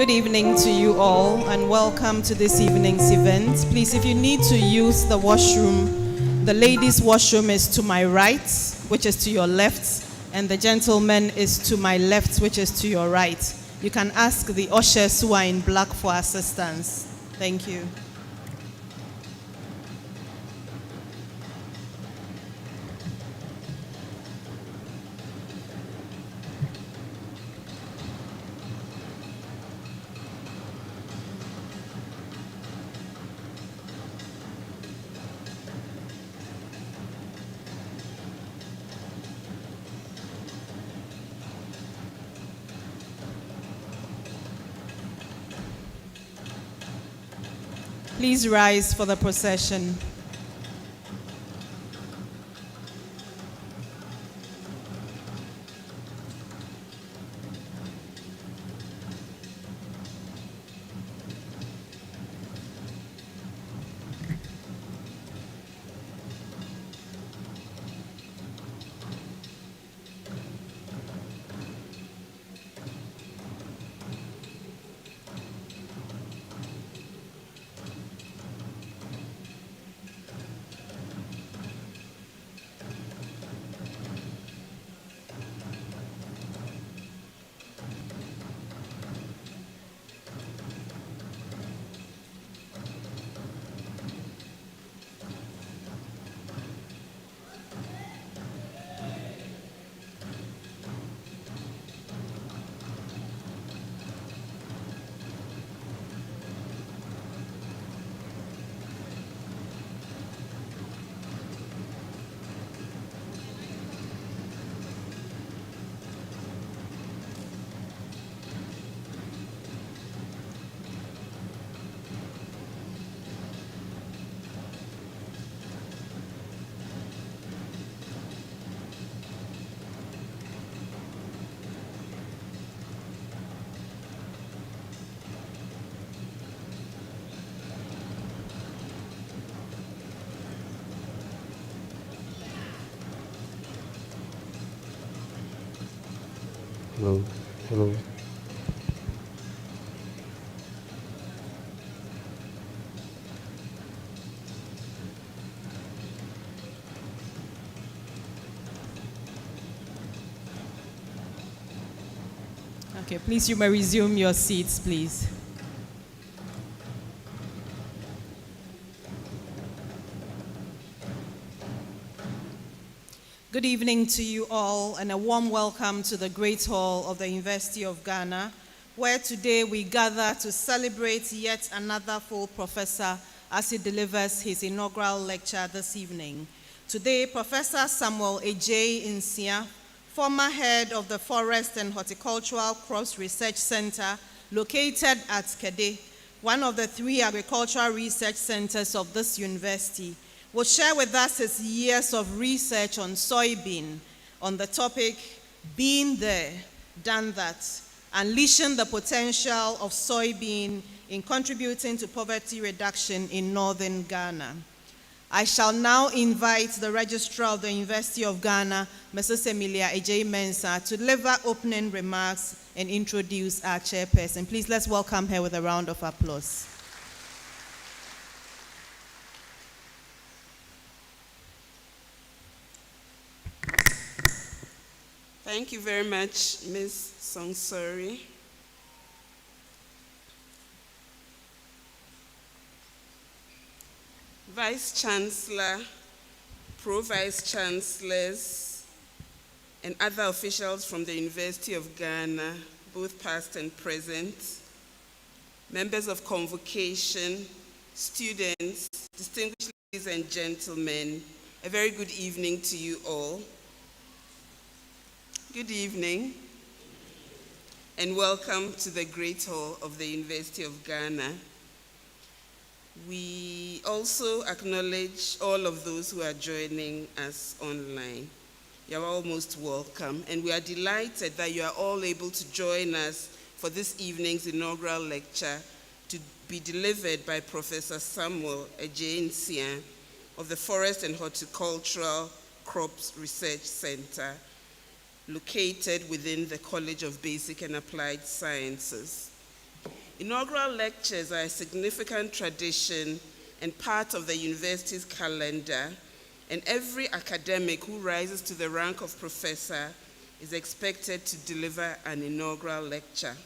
Good evening to you all and welcome to this evening's event. Please, if you need to use the washroom, the ladies' washroom is to my right, which is to your left, and the gentleman is to my left, which is to your right. You can ask the ushers who are in black for assistance. Thank you. Please rise for the procession. Hello, hello. Okay, please, you may resume your seats, please. Good evening to you all and a warm welcome to the Great Hall of the University of Ghana, where today we gather to celebrate yet another full professor as he delivers his inaugural lecture this evening. Today, Professor Samuel Adjei-Nsiah, former head of the Forest and Horticultural Crops Research Centre, located at Kede, one of the 3 agricultural research centers of this university, will share with us his years of research on soybean on the topic, Been There, Done That, Unleashing the Potential of Soybean in Contributing to Poverty Reduction in Northern Ghana. I shall now invite the Registrar of the University of Ghana, Mrs. Emilia Adjei-Mensah, to deliver opening remarks and introduce our chairperson. Please, let's welcome her with a round of applause. Thank you very much, Ms. Songsori. Vice Chancellor, Pro-Vice Chancellors, and other officials from the University of Ghana, both past and present, members of convocation, students, distinguished ladies and gentlemen, a very good evening to you all. Good evening, and welcome to the Great Hall of the University of Ghana. We also acknowledge all of those who are joining us online. You are all most welcome, and we are delighted that you are all able to join us for this evening's inaugural lecture to be delivered by Professor Samuel Adjei-Nsiah of the Forest and Horticultural Crops Research Centre, located within the College of Basic and Applied Sciences. Inaugural lectures are a significant tradition and part of the university's calendar, and every academic who rises to the rank of professor is expected to deliver an inaugural lecture.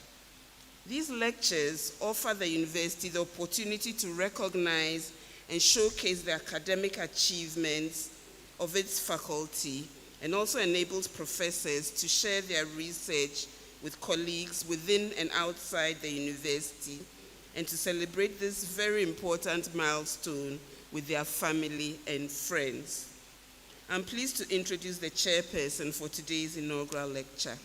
These lectures offer the university the opportunity to recognize and showcase the academic achievements of its faculty, and also enables professors to share their research with colleagues within and outside the university, and to celebrate this very important milestone with their family and friends. I'm pleased to introduce the chairperson for today's inaugural lecture.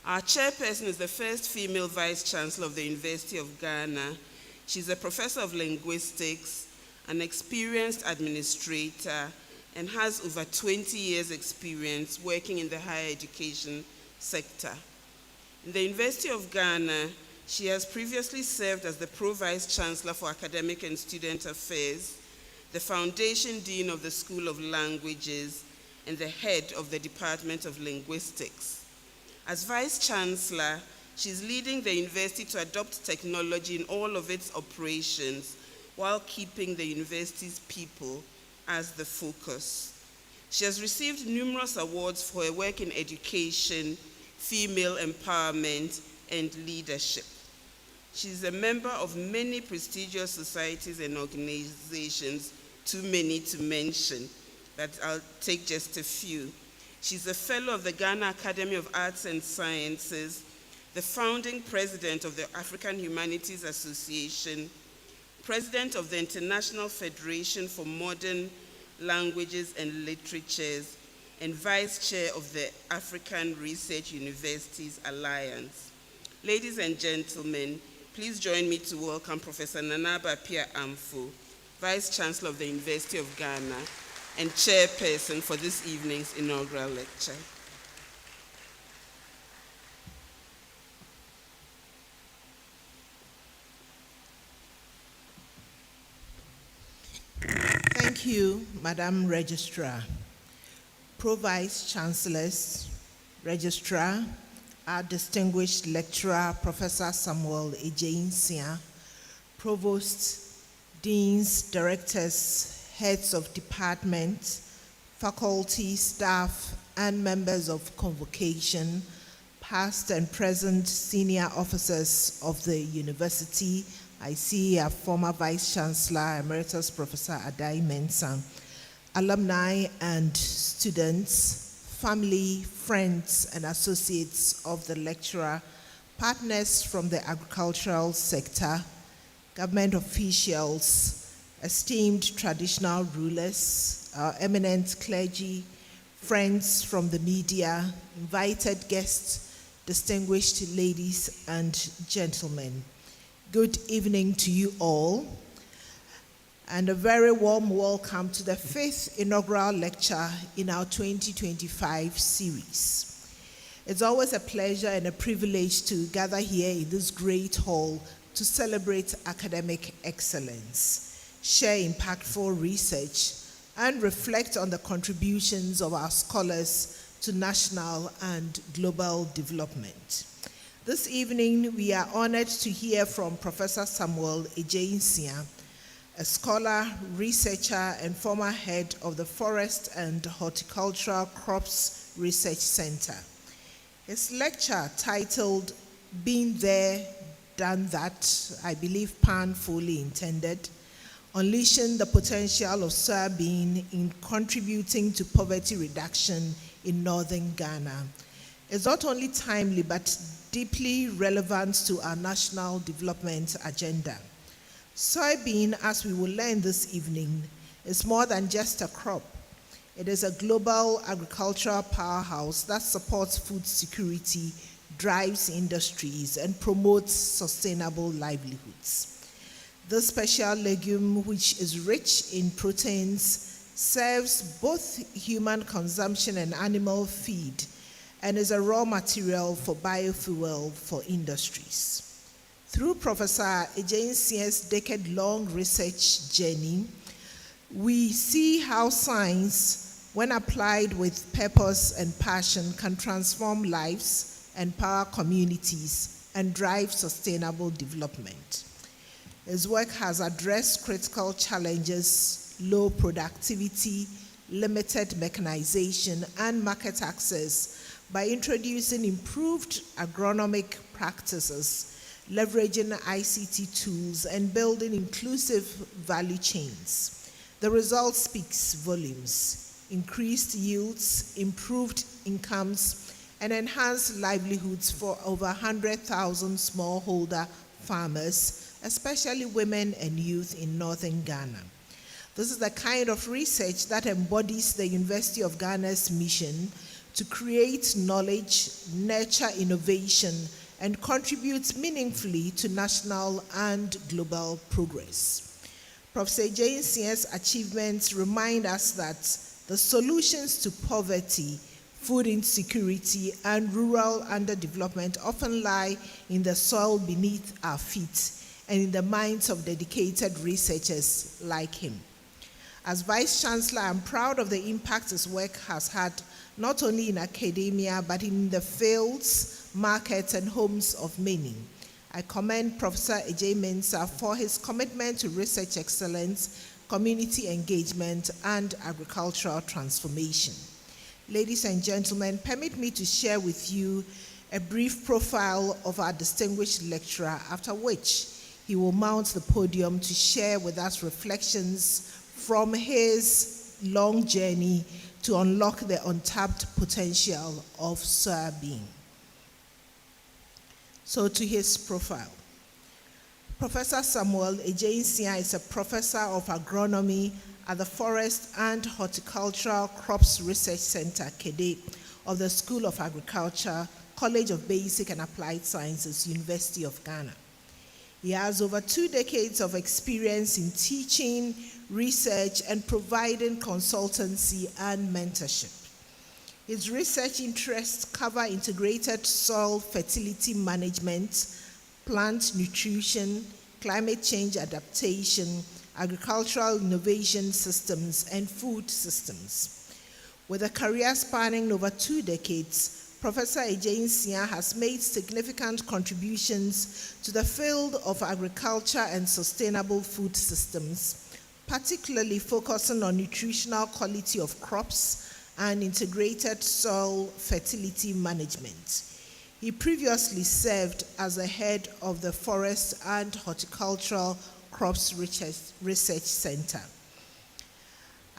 Our chairperson is the first female vice-chancellor of the University of Ghana. She's a professor of linguistics, an experienced administrator, and has over 20 years' experience working in the higher education sector. In the University of Ghana, she has previously served as the Pro-Vice-Chancellor for Academic and Student Affairs, the Foundation Dean of the School of Languages, and the head of the Department of Linguistics. As Vice-Chancellor, she's leading the university to adopt technology in all of its operations while keeping the university's people as the focus. She has received numerous awards for her work in education, female empowerment, and leadership. She's a member of many prestigious societies and organizations, too many to mention, but I'll take just a few. She's a fellow of the Ghana Academy of Arts and Sciences, the founding president of the African Humanities Association, president of the International Federation for Modern Languages and Literatures, and vice chair of the African Research Universities Alliance. Ladies and gentlemen, please join me to welcome Professor Nana Bapia-Amfo, Vice Chancellor of the University of Ghana and chairperson for this evening's inaugural lecture. Thank you, Madam Registrar, Pro-Vice Chancellors, Registrar, our distinguished lecturer, Professor Samuel Adjei-Nsiah, Provosts, Deans, Directors, Heads of Department, faculty, staff, and members of convocation, past and present senior officers of the university. I see our former Vice Chancellor, Emeritus Professor Adjei-Nsiah, alumni and students, family, friends, and associates of the lecturer, partners from the agricultural sector, government officials, esteemed traditional rulers, our eminent clergy, friends from the media, invited guests, distinguished ladies and gentlemen. Good evening to you all, and a very warm welcome to the 5th inaugural lecture in our 2025 series. It's always a pleasure and a privilege to gather here in this great hall to celebrate academic excellence, share impactful research, and reflect on the contributions of our scholars to national and global development. This evening, we are honored to hear from Professor Samuel Adjei-Nsiah, a scholar, researcher, and former head of the Forest and Horticultural Crops Research Centre. His lecture, titled "Been There, Done That," I believe pun fully intended, unleashing the potential of soybean in contributing to poverty reduction in northern Ghana, is not only timely but deeply relevant to our national development agenda. Soybean, as we will learn this evening, is more than just a crop. It is a global agricultural powerhouse that supports food security, drives industries, and promotes sustainable livelihoods. This special legume, which is rich in proteins, serves both human consumption and animal feed, and is a raw material for biofuel for industries. Through Professor Adjei-Nsiah's decade-long research journey, we see how science, when applied with purpose and passion, can transform lives, empower communities, and drive sustainable development. His work has addressed critical challenges, low productivity, limited mechanization, and market access by introducing improved agronomic practices, leveraging ICT tools, and building inclusive value chains. The result speaks volumes: increased yields, improved incomes, and enhanced livelihoods for over 100,000 smallholder farmers, especially women and youth in northern Ghana. This is the kind of research that embodies the University of Ghana's mission to create knowledge, nurture innovation, and contribute meaningfully to national and global progress. Professor Adjei-Nsiah's achievements remind us that the solutions to poverty, food insecurity, and rural underdevelopment often lie in the soil beneath our feet and in the minds of dedicated researchers like him. As Vice Chancellor, I'm proud of the impact his work has had not only in academia, but in the fields, markets, and homes of many. I commend Professor Adjei-Nsiah for his commitment to research excellence, community engagement, and agricultural transformation. Ladies and gentlemen, permit me to share with you a brief profile of our distinguished lecturer, after which he will mount the podium to share with us reflections from his long journey to unlock the untapped potential of soybean. So to his profile. Professor Samuel Adjei-Nsiah is a professor of agronomy at the Forest and Horticultural Crops Research Centre, KEDE, of the School of Agriculture, College of Basic and Applied Sciences, University of Ghana. He has over 2 decades of experience in teaching, research, and providing consultancy and mentorship. His research interests cover integrated soil fertility management, plant nutrition, climate change adaptation, agricultural innovation systems, and food systems. With a career spanning over 2 decades, Professor Adjei-Nsiah has made significant contributions to the field of agriculture and sustainable food systems, particularly focusing on nutritional quality of crops and integrated soil fertility management. He previously served as the head of the Forest and Horticultural Crops Research Centre.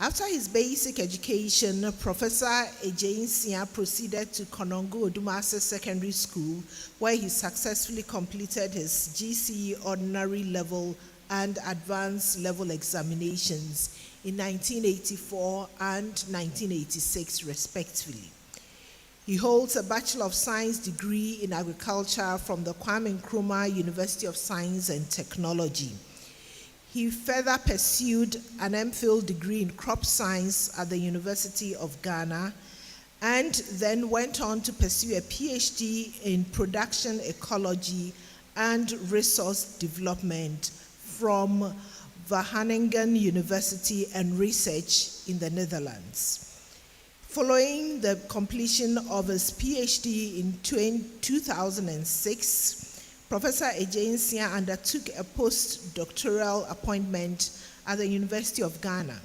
After his basic education, Professor Adjei-Nsiah proceeded to Konongo Odumase Secondary School, where he successfully completed his GCE ordinary level and advanced level examinations in 1984 and 1986, respectively. He holds a Bachelor of Science degree in agriculture from the Kwame Nkrumah University of Science and Technology. He further pursued an MPhil degree in crop science at the University of Ghana, and then went on to pursue a PhD in production ecology and resource development from Wageningen University and Research in the Netherlands. Following the completion of his PhD in 2006, Professor Adjei-Nsiah undertook a postdoctoral appointment at the University of Ghana.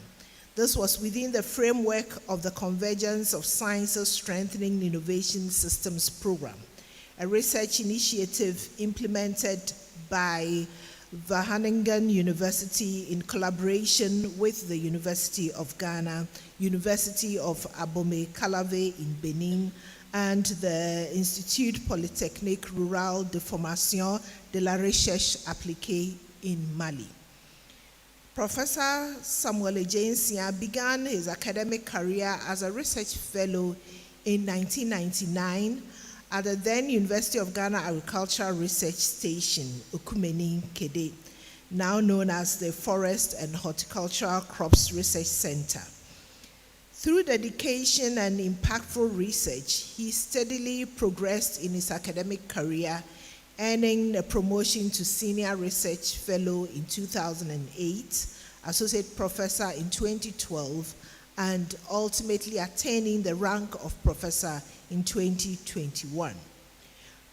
This was within the framework of the Convergence of Sciences Strengthening Innovation Systems Program, a research initiative implemented by Wageningen University in collaboration with the University of Ghana, University of Abomey-Calavi in Benin, and the Institut Polytechnique Rural de Formation de la Recherche Appliquée in Mali. Professor Samuel Adjei-Nsiah began his academic career as a research fellow in 1999 at the then University of Ghana Agricultural Research Station, Okumeni, KEDE, now known as the Forest and Horticultural Crops Research Centre. Through dedication and impactful research, he steadily progressed in his academic career, earning a promotion to Senior Research Fellow in 2008, Associate Professor in 2012, and ultimately attaining the rank of Professor in 2021.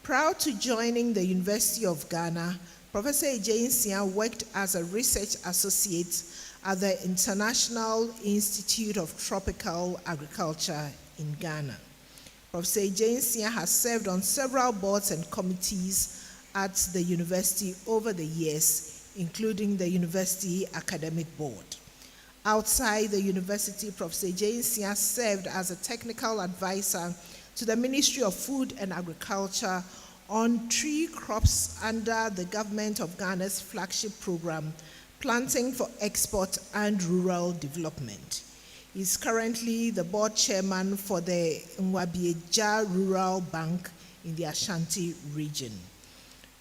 Prior to joining the University of Ghana, Professor Adjei-Nsiah worked as a research associate at the International Institute of Tropical Agriculture in Ghana. Professor Adjei-Nsiah has served on several boards and committees at the university over the years, including the University Academic Board. Outside the university, Professor Adjei-Nsiah served as a technical advisor to the Ministry of Food and Agriculture on tree crops under the Government of Ghana's flagship program, Planting for Export and Rural Development. He is currently the board chairman for the Nwabieja Rural Bank in the Ashanti region.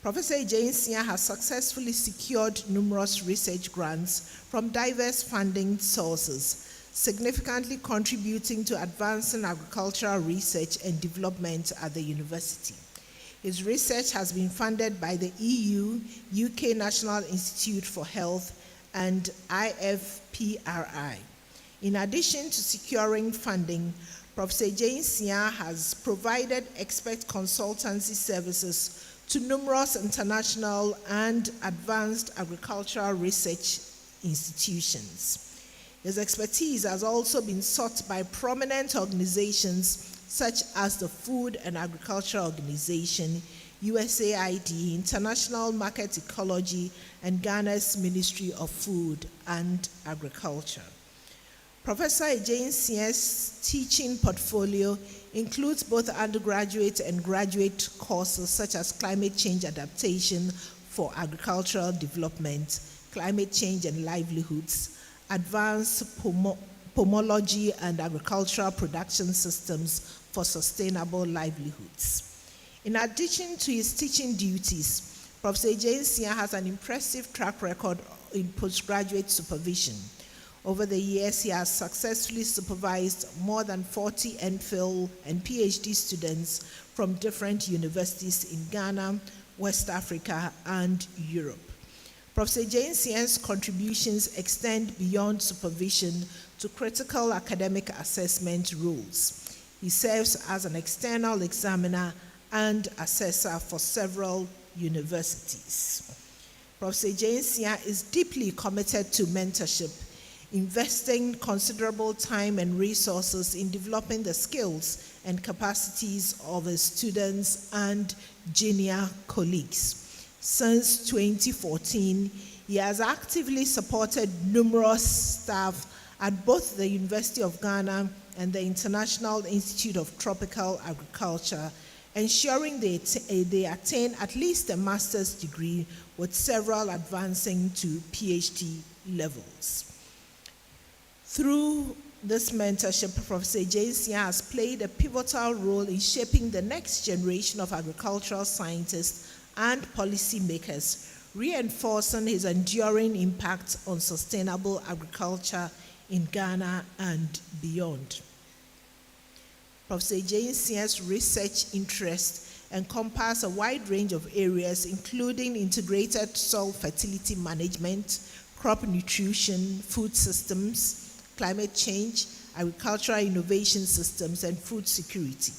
Professor Adjei-Nsiah has successfully secured numerous research grants from diverse funding sources, significantly contributing to advancing agricultural research and development at the university. His research has been funded by the EU, UK National Institute for Health, and IFPRI. In addition to securing funding, Professor Adjei-Nsiah has provided expert consultancy services to numerous international and advanced agricultural research institutions. His expertise has also been sought by prominent organizations such as the Food and Agriculture Organization, USAID, International Market Ecology, and Ghana's Ministry of Food and Agriculture. Professor Adjei-Nsiah's teaching portfolio includes both undergraduate and graduate courses such as climate change adaptation for agricultural development, climate change and livelihoods, advanced pomology and agricultural production systems for sustainable livelihoods. In addition to his teaching duties, Professor Adjei-Nsiah has an impressive track record in postgraduate supervision. Over the years, he has successfully supervised more than 40 MPhil and PhD students from different universities in Ghana, West Africa, and Europe. Professor Adjei-Nsiah's contributions extend beyond supervision to critical academic assessment roles. He serves as an external examiner and assessor for several universities. Professor Adjei-Nsiah is deeply committed to mentorship, investing considerable time and resources in developing the skills and capacities of his students and junior colleagues. Since 2014, he has actively supported numerous staff at both the University of Ghana and the International Institute of Tropical Agriculture, ensuring they attain at least a master's degree, with several advancing to PhD levels. Through this mentorship, Professor Adjei-Nsiah has played a pivotal role in shaping the next generation of agricultural scientists and policymakers, reinforcing his enduring impact on sustainable agriculture in Ghana and beyond. Professor Adjei-Nsiah's research interests encompass a wide range of areas, including integrated soil fertility management, crop nutrition, food systems, climate change, agricultural innovation systems, and food security.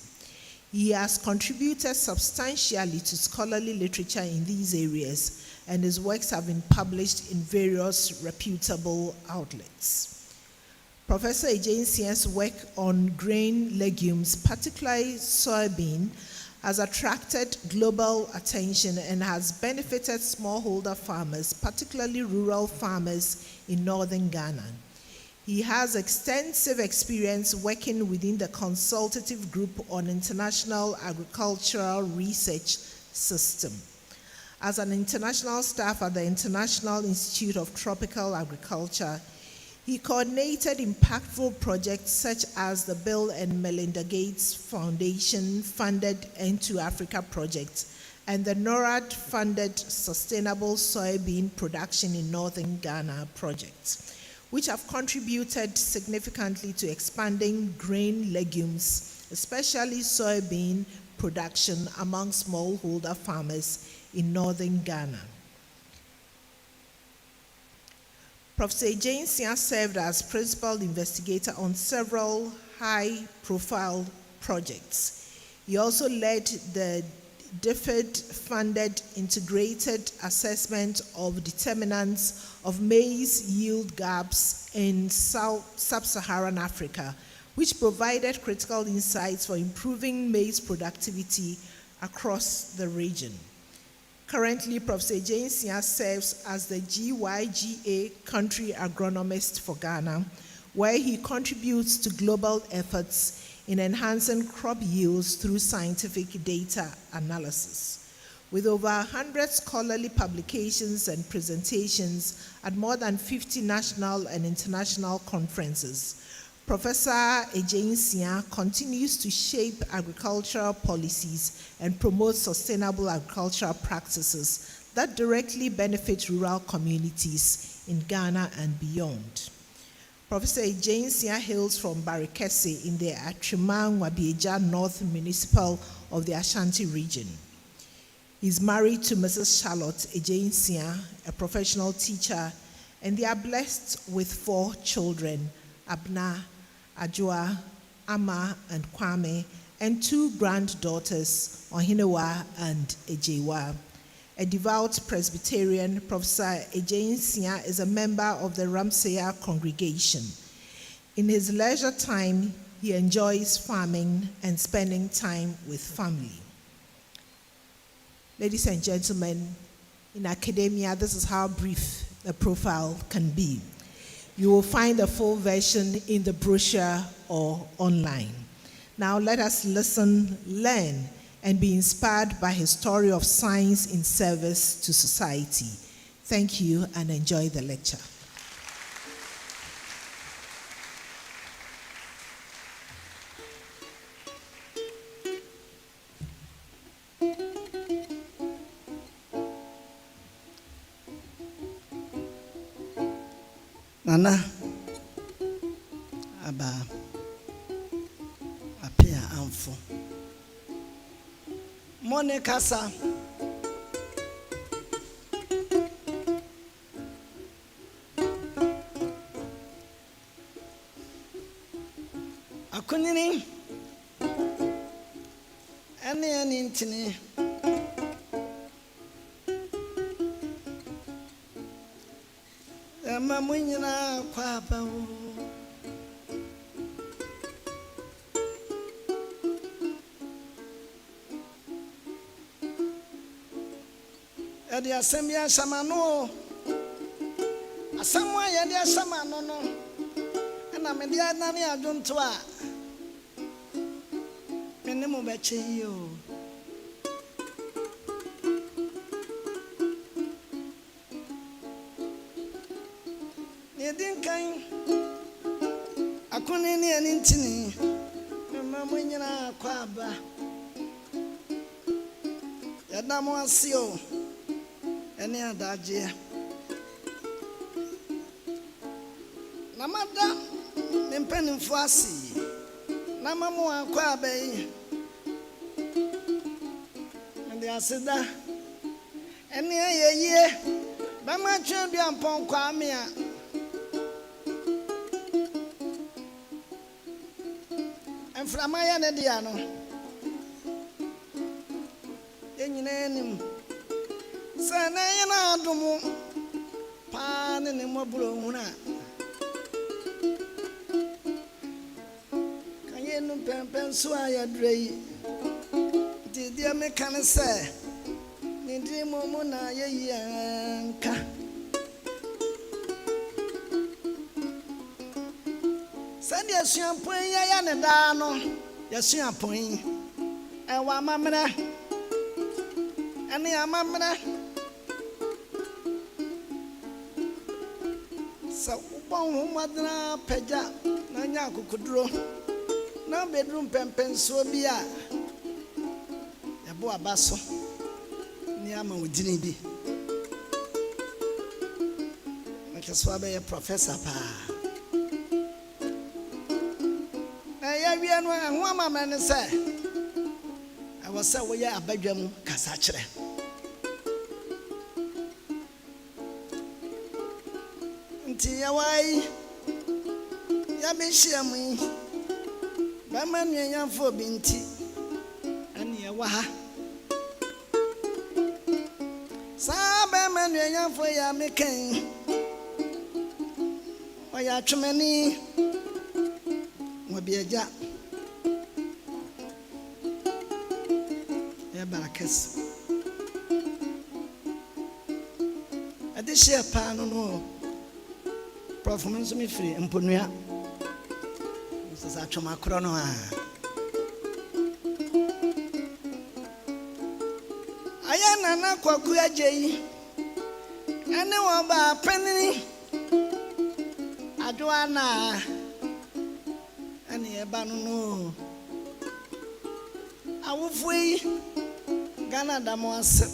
He has contributed substantially to scholarly literature in these areas, and his works have been published in various reputable outlets. Professor Adjei-Nsiah's work on grain legumes, particularly soybean, has attracted global attention and has benefited smallholder farmers, particularly rural farmers in northern Ghana. He has extensive experience working within the Consultative Group on International Agricultural Research System. As an international staff at the International Institute of Tropical Agriculture, he coordinated impactful projects such as the Bill and Melinda Gates Foundation funded Into Africa project and the NORAD funded Sustainable Soybean Production in Northern Ghana project, which have contributed significantly to expanding grain legumes, especially soybean production among smallholder farmers in northern Ghana. Professor Adjei-Nsiah served as principal investigator on several high-profile projects. He also led the DFID-funded integrated assessment of determinants of maize yield gaps in sub-Saharan Africa, which provided critical insights for improving maize productivity across the region. Currently, Prof. Adjei-Nsiah serves as the GYGA country agronomist for Ghana, where he contributes to global efforts in enhancing crop yields through scientific data analysis. With over 100 scholarly publications and presentations at more than 50 national and international conferences, Professor Adjei-Nsiah continues to shape agricultural policies and promote sustainable agricultural practices that directly benefit rural communities in Ghana and beyond. Professor Adjei-Nsiah hails from Barikesi in the Atrimang-Wabieja North Municipal of the Ashanti region. He's married to Mrs. Charlotte Adjei-Nsiah, a professional teacher, and they are blessed with 4 children, Abna, Ajua, Ama, and Kwame, and 2 granddaughters, Ohinewa and Ejewa. A devout Presbyterian, Professor Adjei-Nsiah is a member of the Ramsaya congregation. In his leisure time, he enjoys farming and spending time with family. Ladies and gentlemen, in academia, this is how brief the profile can be. You will find the full version in the brochure or online. Now let us listen, learn, and be inspired by his story of science in service to society. Thank you and enjoy the lecture. Nana Aba Apia Amfo Monikasa Akunini Any Intini Mamuina Kwapa Edia Semia Samano Asamwa Yadia Samano no and I'm in the Nani Aduntua Menemo Beche you. Yedinkan Akunini and Intini Mamuina Kwaba Yadamo Sio Any Adjei Namada Nimpenin Fuasi Namamu Kwabe and the Asida Any ye Bama Champion Pon Kwamia and Framaya Nediano Yenim Sanayana Dumu Pan and Mobuluna Kayenu Pempensua Adjei Did you make an say? Nidimuna Yanka Send your champagne Yanadano, your champagne, and one mamma, and your mamma. So, one madra peja, Nanyaku could draw. No bedroom pempen so be a boa basso. Niama with Dinidi. Like a swabby professor. And one man said, I was so we are a bedroom Casachre. Until why Yabishami, Baman Yan for Binti, and Yawaha, anuanya for ya making. Why ya chumani? Wabiaja. Ya barakas. I did share pan no. Prof, me free and Punia. Mrs. Achoma Chrono. Ayana kwaku Adjei. Ane waba penny. Adwana. Ane ebanu. Awufui. Ghana damoase.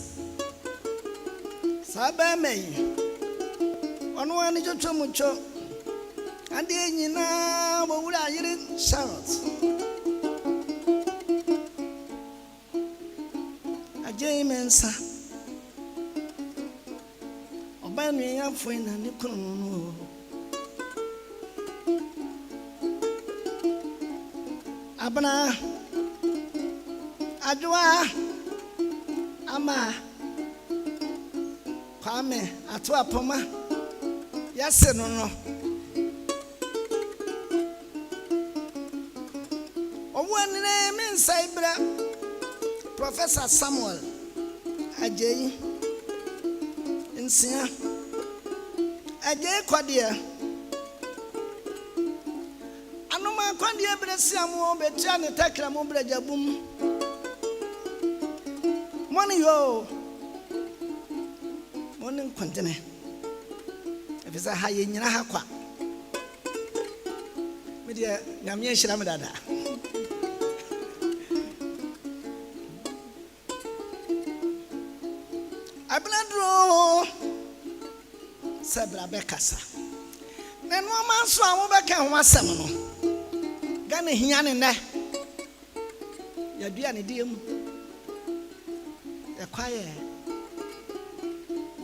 Sabe me. Ono ani jocho mucho. Ande nyina bo wura yire Charlotte. Adjei-Nsiah. Obanu ya foi na ne kunu. Abana Adwa ama kwame atu apoma yase no owuanire me Nsiah Professor Samuel Adjei-Nsiah Adjei kwadia anuma kwadia bresiamu betia ne takra mu brajabum money yo morning kontene efisa ha ye nyina ha kwa media nyame hira me dada abladro sebra bekasa nenu amanso amu beka ho asem no Gana hia ne ne ya dua ne die mu kwaye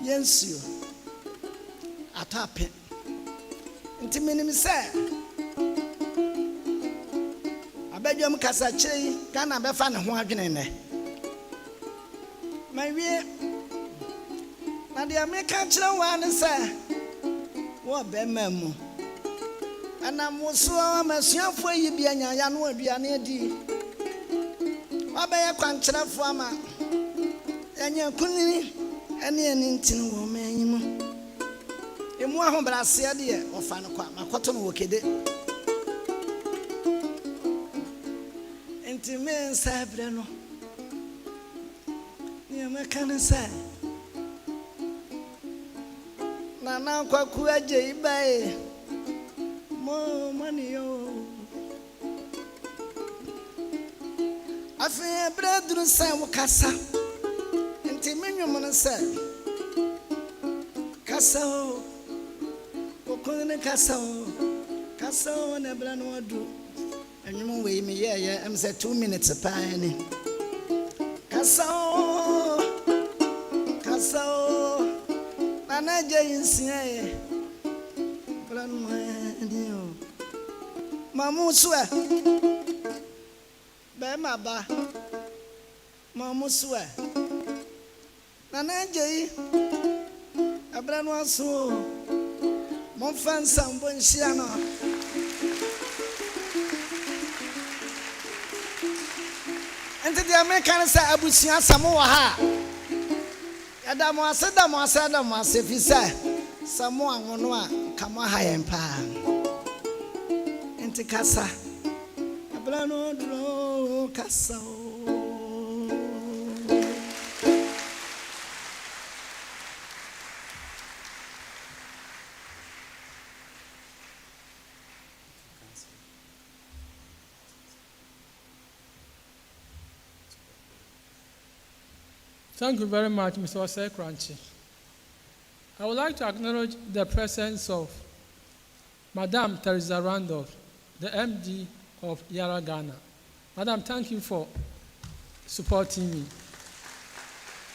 yensuo atape nti menim se abadwam kasa chei Ghana befa ne ho adwene ne mawie na de America kire wa ne se wo be mamu ana muso amasuafo yi bia nya ya no aduane adi wabaye kwankyerefo ama anya kunini ene ntin wo manyimu emu ahobrase de ofa no kwa makoto no wokede enti me Nsiah bre no ni mekane sa na kwaku Adjei bae mo mani yo afi bre duru sa wokasa menyo no say kasa o kokone kasa o na bra no adu enwum we me ye am say 2 minutes pa ni kasa o na Adjei-Nsiah bra no adi o mamu suwa be maba mamu suwa Nana Adjei abrano aso mon fan sambo nshia no ente de American sa abusia samo wa ha ya da mo ase fi sa samo anwono a kamo ha yen pa ente kasa abrano dro kasa Thank you very much, Mr. Osei-Kranchi. I would like to acknowledge the presence of Madam Teresa Randolph, the MD of Yara Ghana. Madam, thank you for supporting me.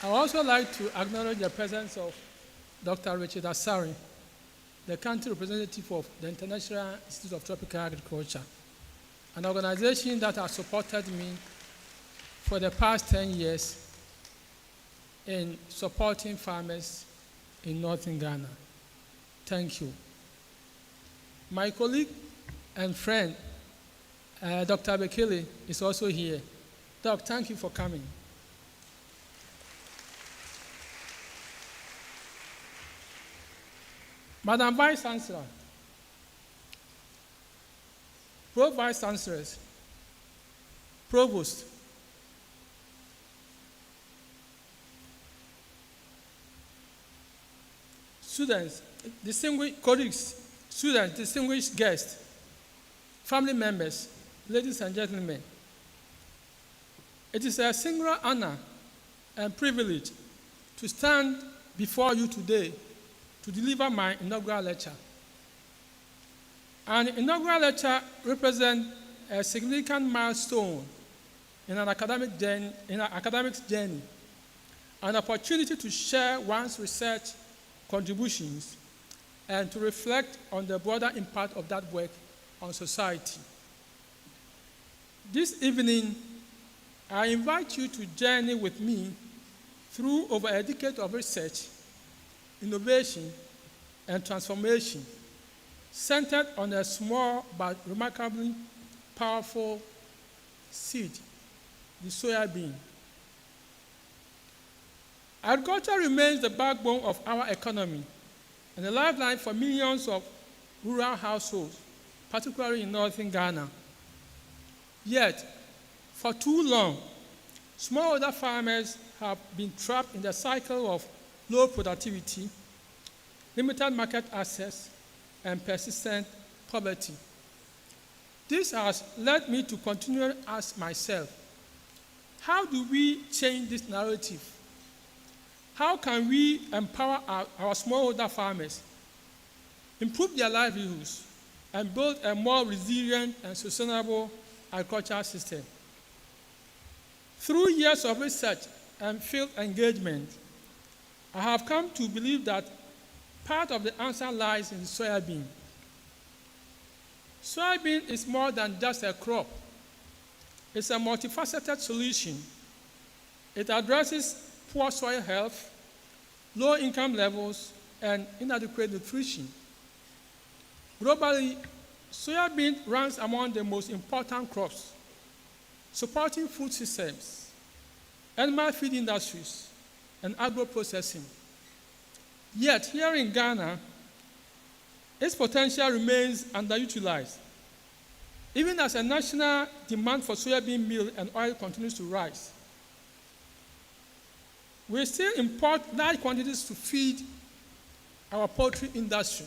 I would also like to acknowledge the presence of Dr. Richard Asari, the country representative of the International Institute of Tropical Agriculture, an organization that has supported me for the past 10 years in supporting farmers in northern Ghana. Thank you. My colleague and friend, Dr. Bekele, is also here. Doc, thank you for coming. Madam Vice Chancellor, Prof. Vice Chancellors, Provost, students, distinguished colleagues, students, distinguished guests, family members, ladies and gentlemen, it is a singular honor and privilege to stand before you today to deliver my inaugural lecture. An inaugural lecture represents a significant milestone in an academic journey, an opportunity to share one's research contributions and to reflect on the broader impact of that work on society. This evening, I invite you to journey with me through over a decade of research, innovation, and transformation, centered on a small but remarkably powerful seed, the soybean. Agriculture remains the backbone of our economy and a lifeline for millions of rural households, particularly in northern Ghana. Yet, for too long, smallholder farmers have been trapped in the cycle of low productivity, limited market access, and persistent poverty. This has led me to continue to ask myself, how do we change this narrative? How can we empower our smallholder farmers, improve their livelihoods, and build a more resilient and sustainable agricultural system? Through years of research and field engagement, I have come to believe that part of the answer lies in the soybean. Soybean is more than just a crop. It's a multifaceted solution. It addresses poor soil health, low income levels, and inadequate nutrition. Globally, soybean ranks among the most important crops, supporting food systems, animal feed industries, and agro-processing. Yet, here in Ghana, its potential remains underutilized, even as a national demand for soybean meal and oil continues to rise. We still import large quantities to feed our poultry industry.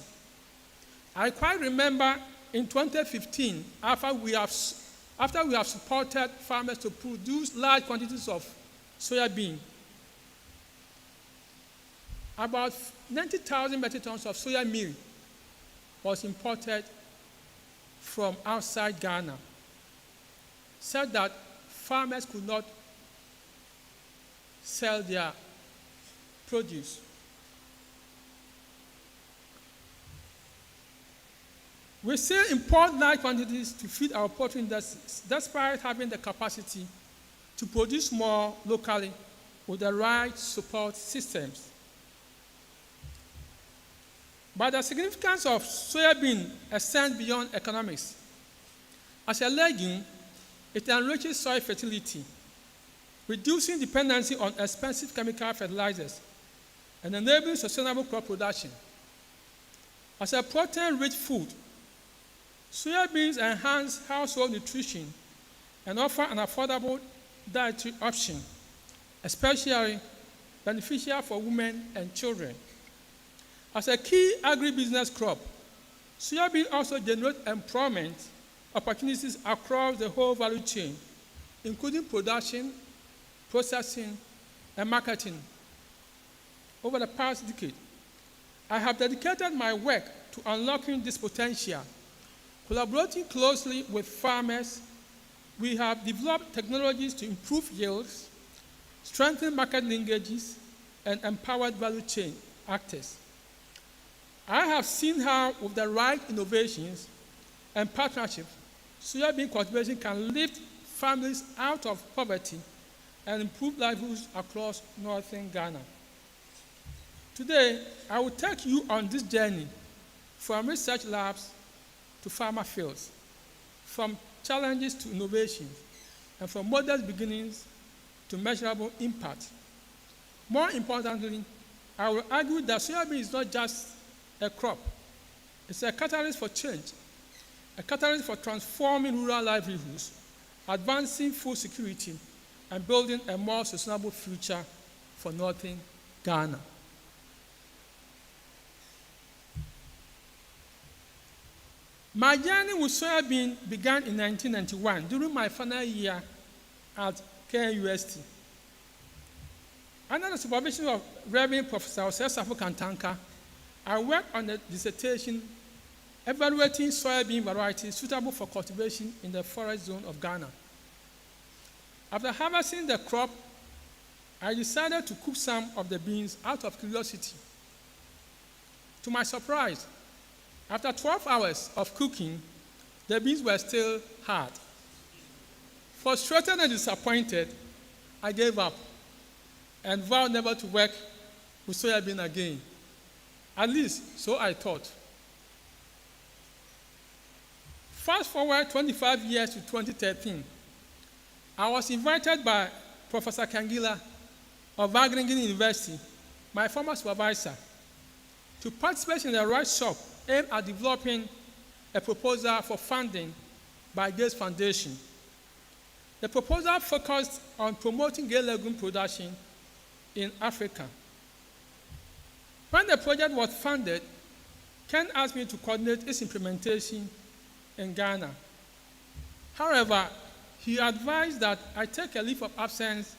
I quite remember in 2015, after we have supported farmers to produce large quantities of soybean, about 90,000 metric tons of soya meal was imported from outside Ghana, said that farmers could not sell their produce. We still import large quantities to feed our poultry industries, despite having the capacity to produce more locally with the right support systems. But the significance of soybean extends beyond economics. As a legume, it enriches soil fertility, reducing dependency on expensive chemical fertilizers and enabling sustainable crop production. As a protein-rich food, soybeans enhance household nutrition and offer an affordable dietary option, especially beneficial for women and children. As a key agribusiness crop, soybean also generates employment opportunities across the whole value chain, including production, processing, and marketing. Over the past decade, I have dedicated my work to unlocking this potential. Collaborating closely with farmers, we have developed technologies to improve yields, strengthen market linkages, and empower value chain actors. I have seen how, with the right innovations and partnerships, soybean cultivation can lift families out of poverty and improve livelihoods across northern Ghana. Today, I will take you on this journey from research labs to farmer fields, from challenges to innovations, and from modest beginnings to measurable impact. More importantly, I will argue that soybean is not just a crop. It's a catalyst for change, a catalyst for transforming rural livelihoods, advancing food security, and building a more sustainable future for northern Ghana. My journey with soybean began in 1991 during my final year at KNUST. Under the supervision of Reverend Professor Kantanka, I worked on a dissertation evaluating soybean varieties suitable for cultivation in the forest zone of Ghana. After harvesting the crop, I decided to cook some of the beans out of curiosity. To my surprise, after 12 hours of cooking, the beans were still hard. Frustrated and disappointed, I gave up and vowed never to work with soybean again. At least, so I thought. Fast forward 25 years to 2013, I was invited by Professor Kangila of Wageningen University, my former supervisor, to participate in a workshop aimed at developing a proposal for funding by Gates Foundation. The proposal focused on promoting Gay legume production in Africa. When the project was funded, Ken asked me to coordinate its implementation in Ghana. However, he advised that I take a leave of absence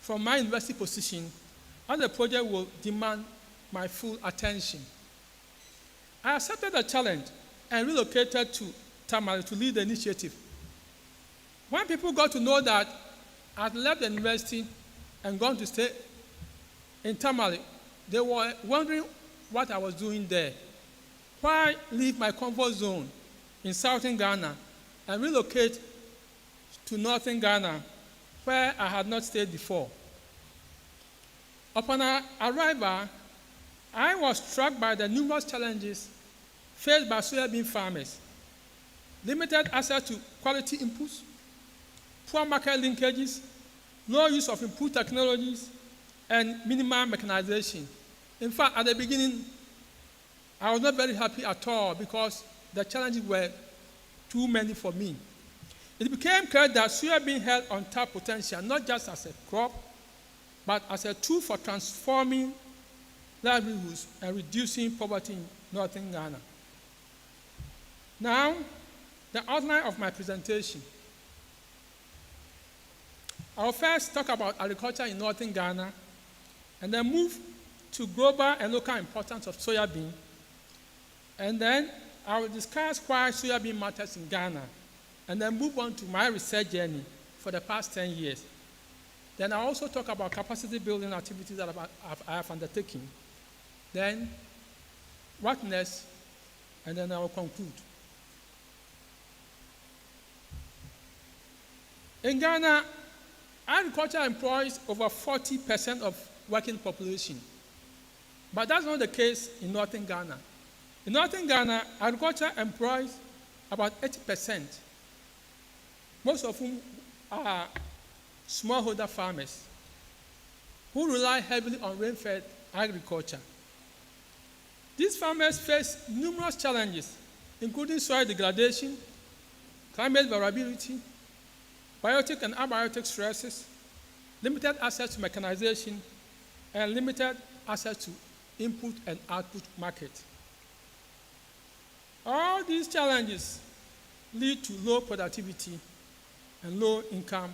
from my university position as the project will demand my full attention. I accepted the challenge and relocated to Tamale to lead the initiative. When people got to know that I had left the university and gone to stay in Tamale, they were wondering what I was doing there. Why leave my comfort zone in southern Ghana and relocate to northern Ghana, where I had not stayed before? Upon our arrival, I was struck by the numerous challenges faced by soybean farmers: limited access to quality inputs, poor market linkages, low use of input technologies, and minimal mechanization. In fact, at the beginning, I was not very happy at all because the challenges were too many for me. It became clear that soybean held untapped potential, not just as a crop, but as a tool for transforming livelihoods and reducing poverty in northern Ghana. Now, the outline of my presentation. I'll first talk about agriculture in northern Ghana, and then move to global and local importance of soybean, and then I will discuss why soybean matters in Ghana, and then move on to my research journey for the past 10 years. Then I'll also talk about capacity building activities that I have undertaken. Then, what next? And then I will conclude. In Ghana, agriculture employs over 40% of working population. But that's not the case in northern Ghana. In northern Ghana, agriculture employs about 80%, most of whom are smallholder farmers who rely heavily on rain-fed agriculture. These farmers face numerous challenges, including soil degradation, climate variability, biotic and abiotic stresses, limited access to mechanization, and limited access to input and output market. All these challenges lead to low productivity and low income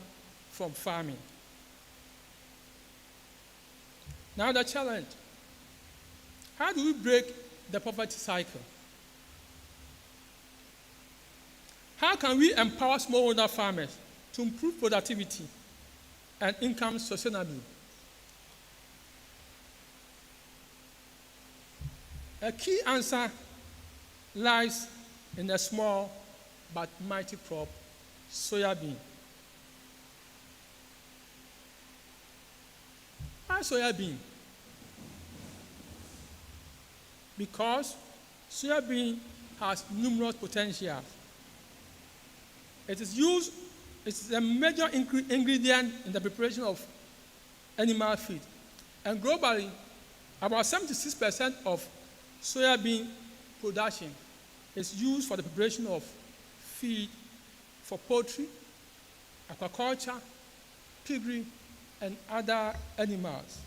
from farming. Now the challenge: how do we break the poverty cycle? How can we empower smallholder farmers to improve productivity and income sustainably? A key answer lies in a small but mighty crop, soybean. Why soybean? because soybean has numerous potentials. It is used, it's a major ingredient in the preparation of animal feed. And globally, about 76% of soybean production is used for the preparation of feed for poultry, aquaculture, piggery, and other animals.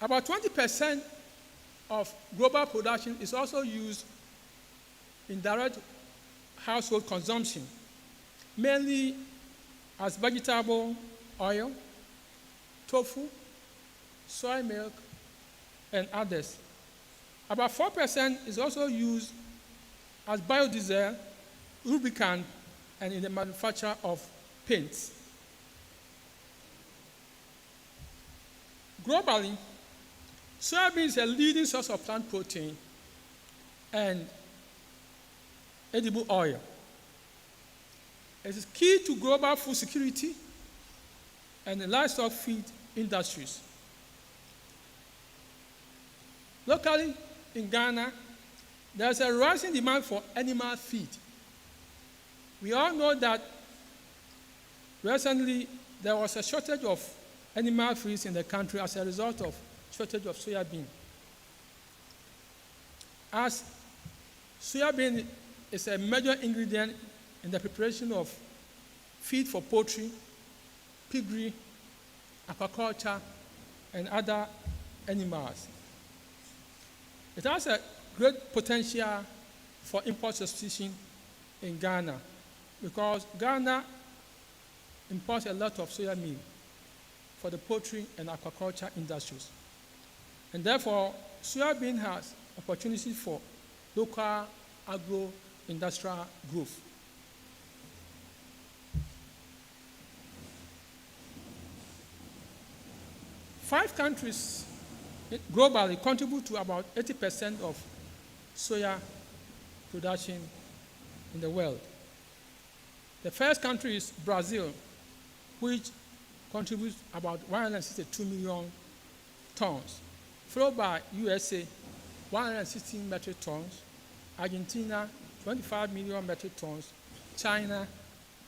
About 20% of global production is also used in direct household consumption, mainly as vegetable oil, tofu, soy milk, and others. About 4% is also used as biodiesel, lubricant, and in the manufacture of paints. Globally, soybean is a leading source of plant protein and edible oil. It is key to global food security and the livestock feed industries. Locally in Ghana, there is a rising demand for animal feed. We all know that recently there was a shortage of animal feeds in the country as a result of shortage of soybean. As soybean is a major ingredient in the preparation of feed for poultry, piggery, aquaculture, and other animals. It has a great potential for import substitution in Ghana because Ghana imports a lot of soya meal for the poultry and aquaculture industries. And therefore, soybean has opportunities for local agro-industrial growth. Five countries globally contribute to about 80% of soya production in the world. The first country is Brazil, which contributes about 162 million tons, followed by USA, 116 metric tons, Argentina, 25 million metric tons, China,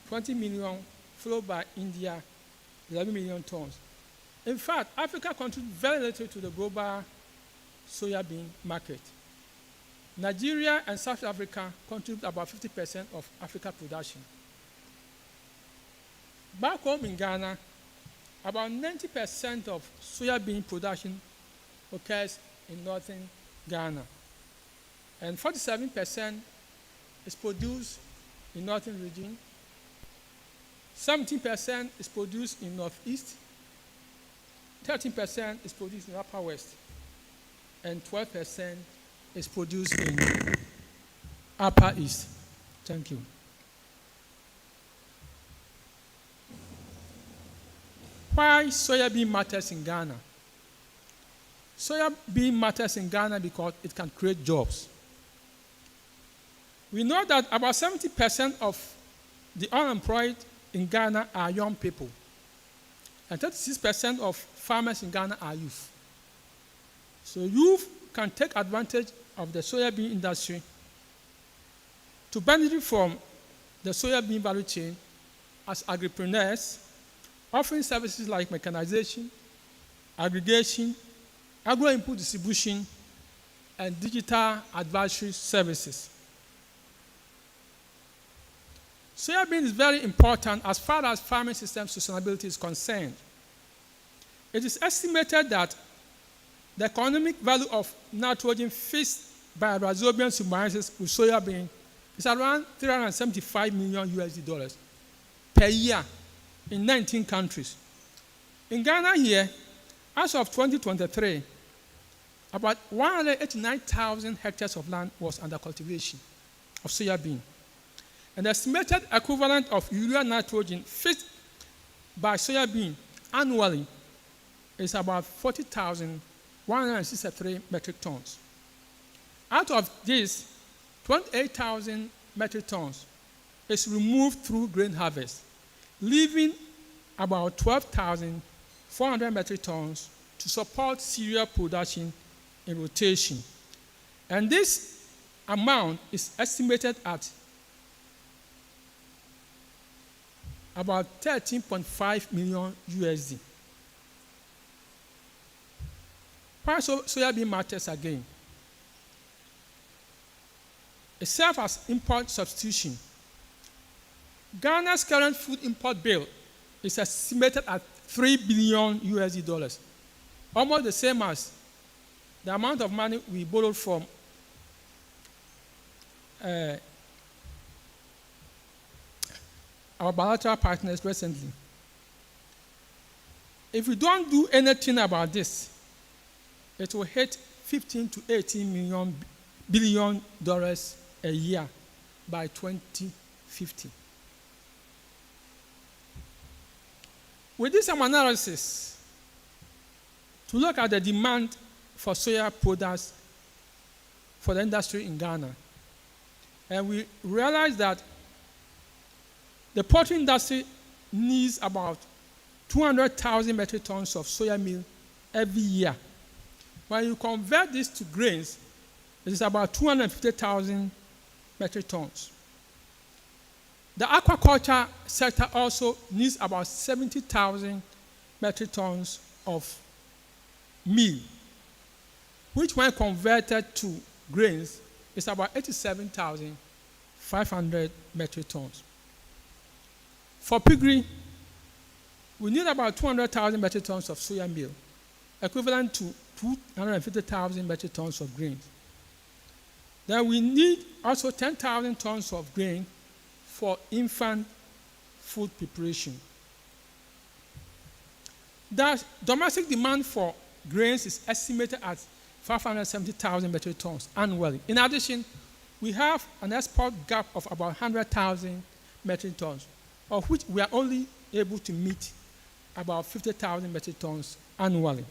20 million, followed by India, 11 million tons. In fact, Africa contributes very little to the global soybean market. Nigeria and South Africa contribute about 50% of Africa production. Back home in Ghana, about 90% of soybean production occurs in northern Ghana, and 47% is produced in northern region, 17% is produced in northeast, 13% is produced in upper west, and 12% is produced in upper east. Thank you. Why soybean matters in Ghana? Soybean matters in Ghana because it can create jobs. We know that about 70% of the unemployed in Ghana are young people, and 36% of farmers in Ghana are youth. So youth can take advantage of the soybean industry to benefit from the soybean value chain as agripreneurs, offering services like mechanization, aggregation, agro-input distribution, and digital advisory services. Soybean is very important as far as farming system sustainability is concerned. It is estimated that the economic value of nitrogen fixed by rhizobium symbiosis with soybean is around $375 million USD per year in 19 countries. In Ghana here, as of 2023, about 189,000 hectares of land was under cultivation of soybean. And the estimated equivalent of urea nitrogen fixed by soybean annually is about 40,163 metric tons. Out of this, 28,000 metric tons is removed through grain harvest, leaving about 12,400 metric tons to support cereal production in rotation. And this amount is estimated at about 13.5 million USD. Why soybean matters again? It serves as import substitution. Ghana's current food import bill is estimated at $3 billion USD, almost the same as the amount of money we borrowed from our bilateral partners recently. If we don't do anything about this, it will hit $15 to $18 billion a year by 2050. We did some analysis to look at the demand for soya products for the industry in Ghana. And we realized that the poultry industry needs about 200,000 metric tons of soya meal every year. When you convert this to grains, it is about 250,000 metric tons. The aquaculture sector also needs about 70,000 metric tons of meal, which when converted to grains is about 87,500 metric tons. For piggery, we need about 200,000 metric tons of soya meal, equivalent to 250,000 metric tons of grains. Then we need also 10,000 tons of grain for infant food preparation. The domestic demand for grains is estimated at 570,000 metric tons annually. In addition, we have an export gap of about 100,000 metric tons, of which we are only able to meet about 50,000 metric tons annually.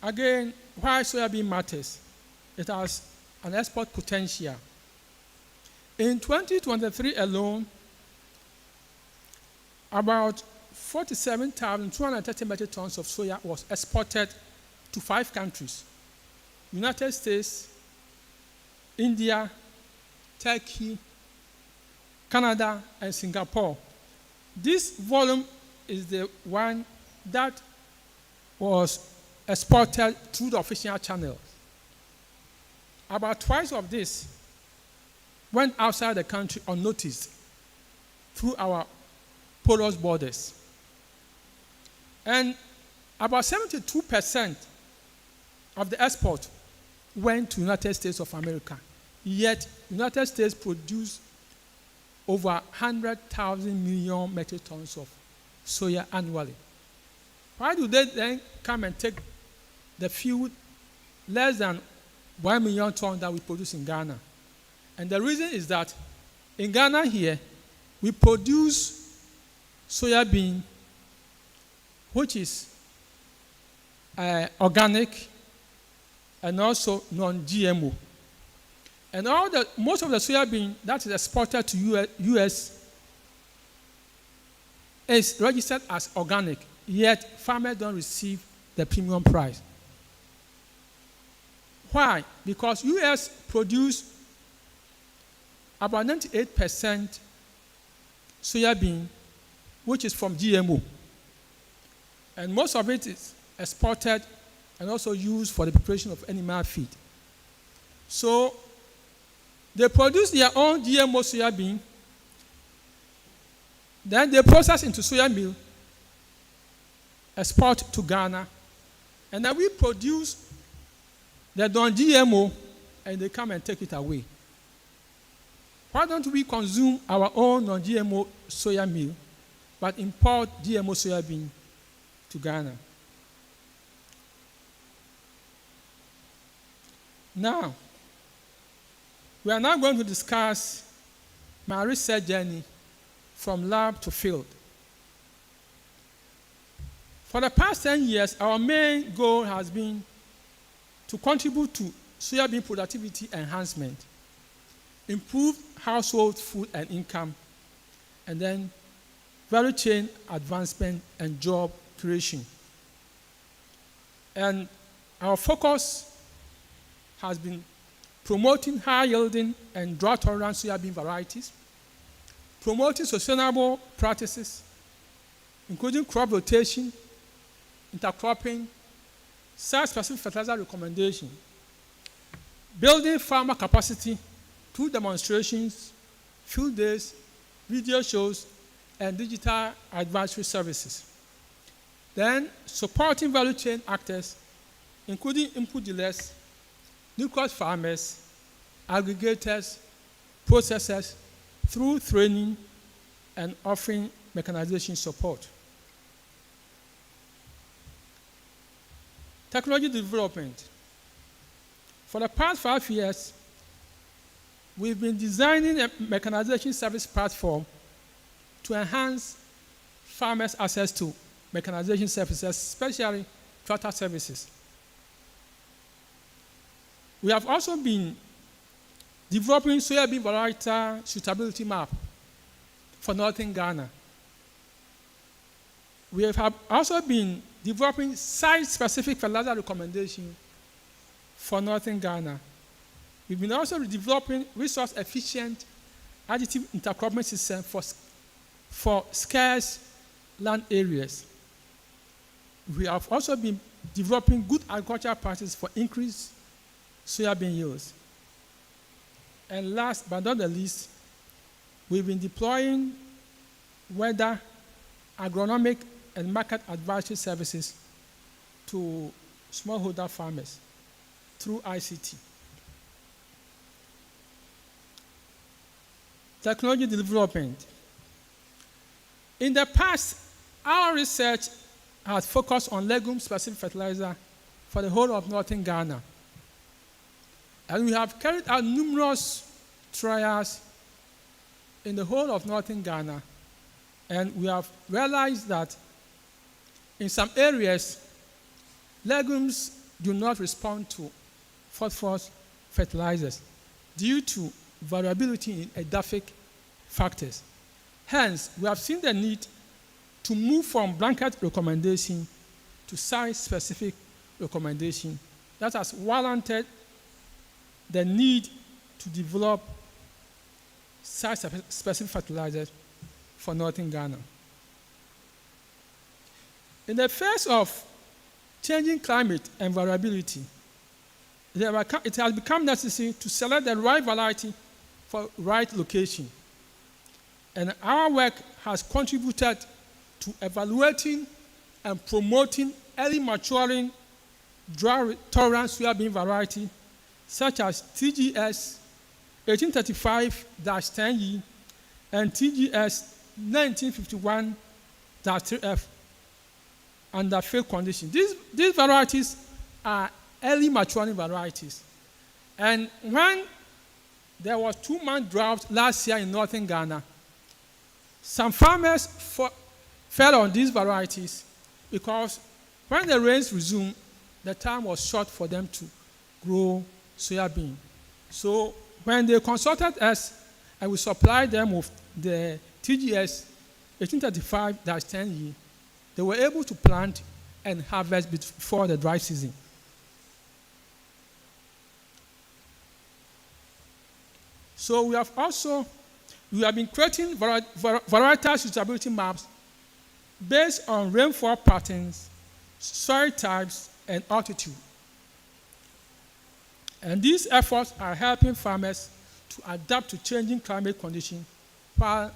Again, why soybean matters? It has an export potential. In 2023 alone, about 47,230 metric tons of soya was exported to 5 countries: United States, India, Turkey, Canada, and Singapore. This volume is the one that was exported through the official channels. About twice of this went outside the country unnoticed through our porous borders. And about 72% of the export went to United States of America. Yet, United States produced over 100,000 million metric tons of soya annually. Why do they then come and take the few less than 1 million tons that we produce in Ghana? And the reason is that in Ghana here, we produce soybean, which is organic and also non-GMO. And most of the soybean that is exported to US is registered as organic, yet farmers don't receive the premium price. Why? Because US produce about 98% soybean, which is from GMO. And most of it is exported and also used for the preparation of animal feed. So they produce their own GMO soybean, then they process into soya meal, export to Ghana, and then we produce the non-GMO, and they come and take it away. Why don't we consume our own non-GMO soya meal, but import GMO soybean to Ghana? Now, we are now going to discuss my research journey from lab to field. For the past 10 years, our main goal has been to contribute to soybean productivity enhancement. improved household food and income, and then value chain advancement and job creation. And our focus has been promoting high-yielding and drought-tolerant soybean varieties, promoting sustainable practices, including crop rotation, intercropping, site-specific fertilizer recommendation, building farmer capacity through demonstrations, field days, video shows, and digital advisory services. Then supporting value chain actors, including input dealers, new-crop farmers, aggregators, processors, through training and offering mechanization support. Technology development. For the past 5 years, we've been designing a mechanization service platform to enhance farmers' access to mechanization services, especially tractor services. We have also been developing soybean varietal suitability map for northern Ghana. We have also been developing site-specific fertilizer recommendation for northern Ghana. We've been also developing resource-efficient additive intercropping system for scarce land areas. We have also been developing good agricultural practices for increased soybean yields. And last but not the least, we've been deploying weather, agronomic, and market advisory services to smallholder farmers through ICT. Technology development. In the past, our research has focused on legume-specific fertilizer for the whole of northern Ghana. And we have carried out numerous trials in the whole of northern Ghana, and we have realized that in some areas, legumes do not respond to phosphorus fertilizers due to variability in edaphic factors. Hence, we have seen the need to move from blanket recommendation to site-specific recommendation. That has warranted the need to develop site-specific fertilizers for northern Ghana. In the face of changing climate and variability, it has become necessary to select the right variety for right location. And our work has contributed to evaluating and promoting early maturing drought-tolerant soybean variety such as TGS 1835-10E and TGS 1951-3F under field conditions. These varieties are early maturing varieties. And when there was 2-month drought last year in northern Ghana, some farmers fell on these varieties because when the rains resumed, the time was short for them to grow soybean. So when they consulted us and we supplied them with the TGS 1835-10E, they were able to plant and harvest before the dry season. So we have been creating varietal suitability maps based on rainfall patterns, soil types, and altitude. And these efforts are helping farmers to adapt to changing climate conditions while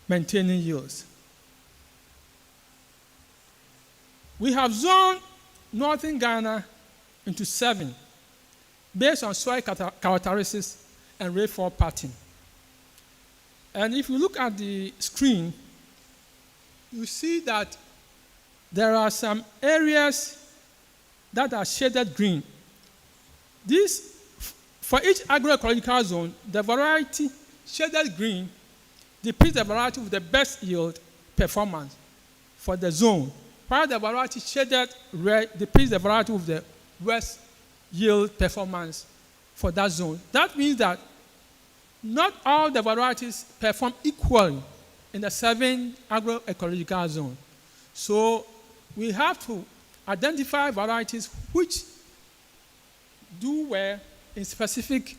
maintaining yields. We have zoned northern Ghana into 7 based on soil characteristics and rainfall pattern. And if you look at the screen, you see that there are some areas that are shaded green. For each agroecological zone, the variety shaded green depicts the variety with the best yield performance for the zone, while the variety shaded red depicts the variety with the worst yield performance for that zone. That means that not all the varieties perform equally in the 7 agroecological zones. So we have to identify varieties which do well in specific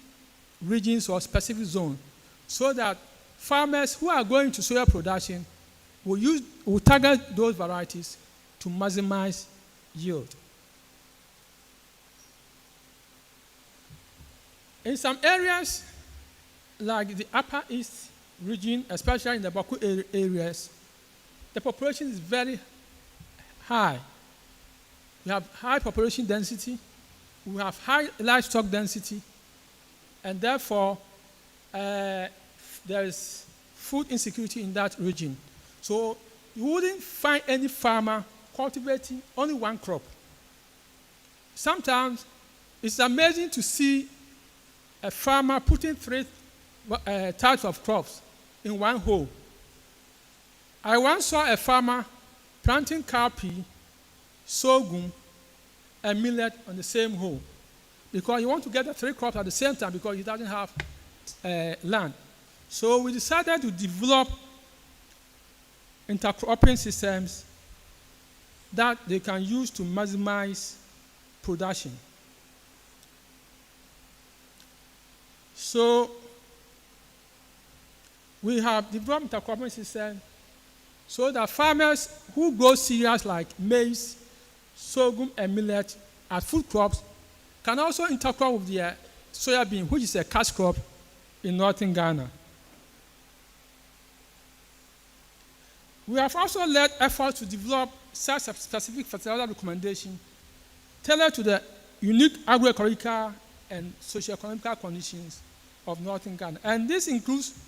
regions or specific zones, so that farmers who are going to soya production will target those varieties to maximize yield. In some areas, like the Upper East region, especially in the Baku areas, the population is very high. We have high population density, we have high livestock density, and therefore there is food insecurity in that region. So you wouldn't find any farmer cultivating only one crop. Sometimes it's amazing to see a farmer putting 3 types of crops in one hole. I once saw a farmer planting cowpea, sorghum, and millet on the same hole, because you want to get the 3 crops at the same time because he doesn't have land. So we decided to develop intercropping systems that they can use to maximize production. So we have developed intercropping systems so that farmers who grow cereals like maize, sorghum, and millet as food crops can also intercrop with their soybean, which is a cash crop in northern Ghana. We have also led efforts to develop such a specific fertilizer recommendation tailored to the unique agroecological and socio-economic conditions of northern Ghana. And this includes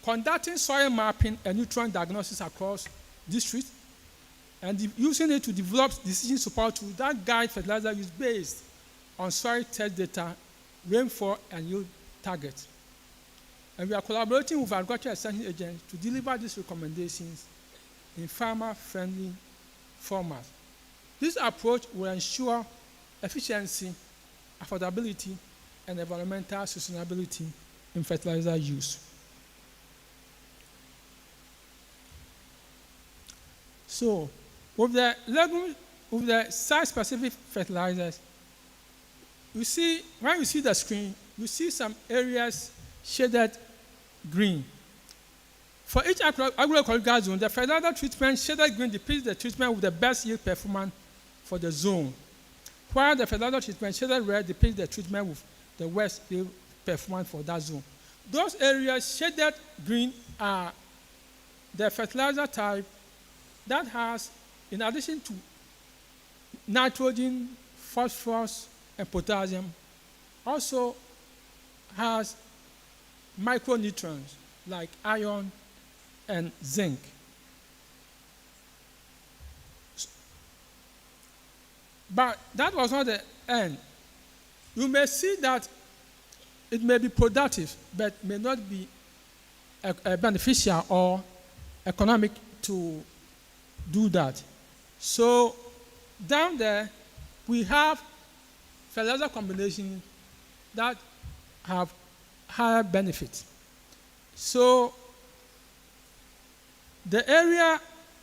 conducting soil mapping and nutrient diagnosis across districts, and using it to develop decision support tools that guide fertilizer use based on soil test data, rainfall, and yield targets. And we are collaborating with agricultural extension agents to deliver these recommendations in farmer-friendly format. This approach will ensure efficiency, affordability, and environmental sustainability in fertilizer use. So, with the site-specific fertilizers, you see, when you see the screen, you see some areas shaded green. For each agroecological zone, the fertilizer treatment shaded green depicts the treatment with the best yield performance for the zone, while the fertilizer treatment shaded red depicts the treatment with the worst yield performance for that zone. Those areas shaded green are the fertilizer type that has, in addition to nitrogen, phosphorus, and potassium, also has micronutrients like iron and zinc. But that was not the end. You may see that it may be productive, but may not be beneficial or economic to do that. So down there, we have fertilizer combinations that have higher benefits. So the area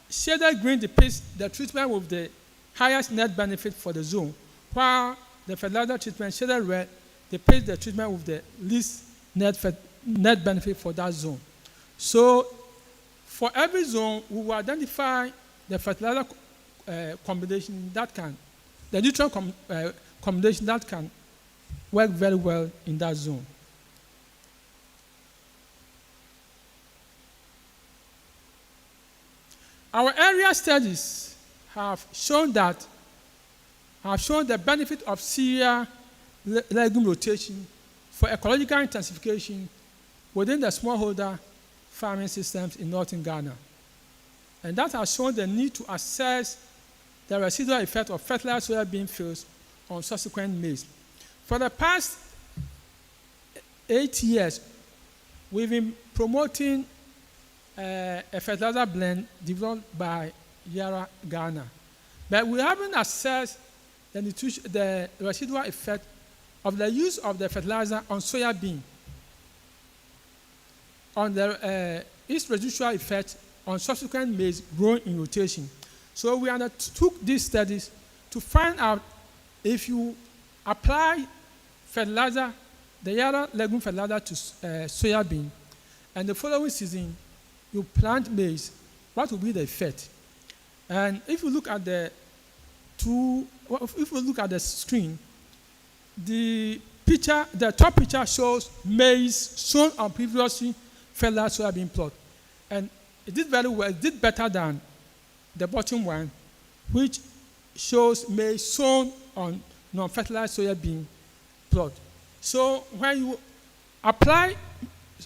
shaded green depicts the treatment with the highest net benefit for the zone, while the fertilizer treatment shaded red depicts the treatment with the least net benefit for that zone. So for every zone, we will identify the fertilizer combination that can, the nutrient combination that can work very well in that zone. Our area studies have shown the benefit of cereal legume rotation for ecological intensification within the smallholder farming systems in northern Ghana. And that has shown the need to assess the residual effect of fertilized soybean fields on subsequent maize. For the past 8 years, we've been promoting a fertilizer blend developed by Yara Ghana. But we haven't assessed the residual effect of the use of the fertilizer on soybean. on its residual effect on subsequent maize grown in rotation. So we undertook these studies to find out if you apply fertilizer, the yellow legume fertilizer to soybean, and the following season you plant maize, what will be the effect? And if you look at the screen, the top picture shows maize sown on previously fertilized soybean plot, and it did very well. It did better than the bottom one, which shows maize sown on non-fertilized soybean plot. So when you apply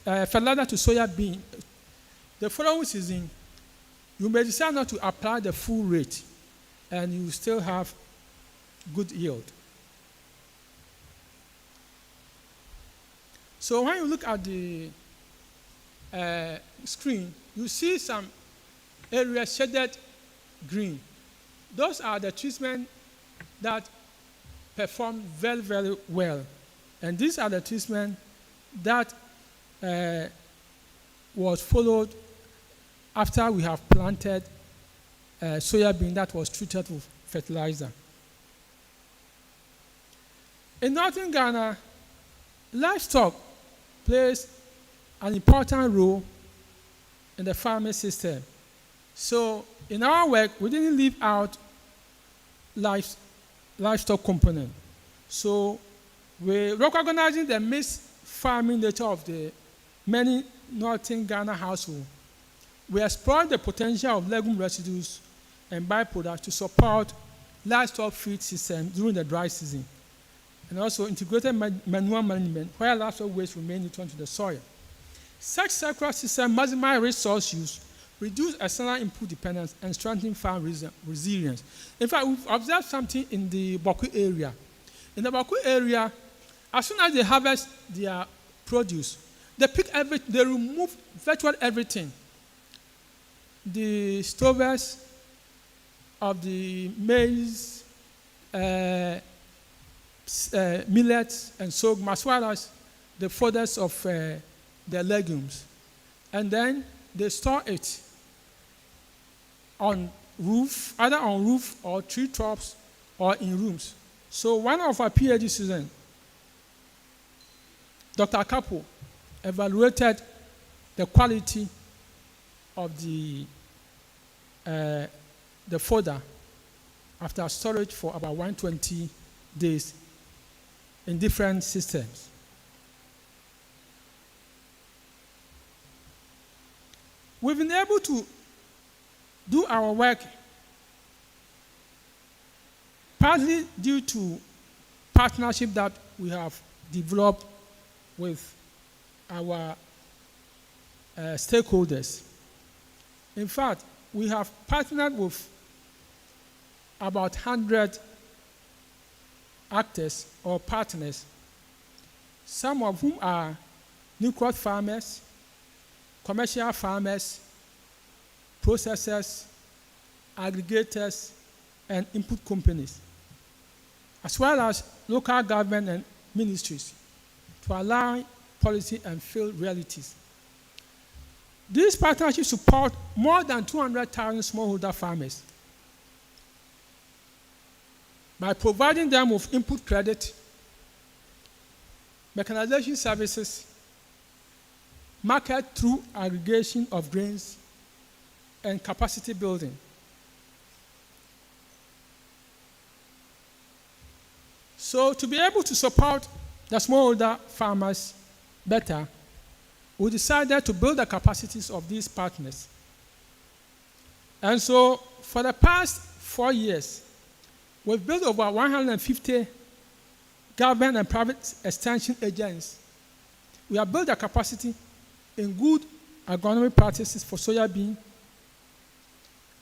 fertilizer to soybean, the following season, you may decide not to apply the full rate, and you still have good yield. So when you look at the screen, you see some areas shaded green. Those are the treatments that perform very, very well. And these are the treatments that was followed after we have planted soybean that was treated with fertilizer. In northern Ghana, livestock plays an important role in the farming system. So in our work, we didn't leave out livestock component. So we're recognizing the mixed farming nature of the many northern Ghana households. We explore the potential of legume residues and byproducts to support livestock feed systems during the dry season, and also integrated manure management where livestock waste remain returned to the soil. Such circular systems maximize resource use, reduce external input dependence, and strengthen farm resilience. In fact, we've observed something in the Boku area. In the Boku area, as soon as they harvest their produce, they remove virtually everything. The stovers of the maize, millets, and sorghum, as well as the fodders of the legumes. And then they store it on roof, either on roof or tree tops or in rooms. So one of our PhD students, Dr. Kapo, evaluated the quality of the fodder after storage for about 120 days in different systems. We've been able to do our work partly due to partnership that we have developed with our stakeholders. In fact, we have partnered with about 100 actors or partners, some of whom are new crop farmers, commercial farmers, processors, aggregators, and input companies, as well as local government and ministries to align policy and field realities. These partnerships support more than 200,000 smallholder farmers by providing them with input credit, mechanization services, market through aggregation of grains, and capacity building. So to be able to support the smallholder farmers better, we decided to build the capacities of these partners. And so for the past 4 years, we've built over 150 government and private extension agents. We have built the capacity in good agronomic practices for soybean,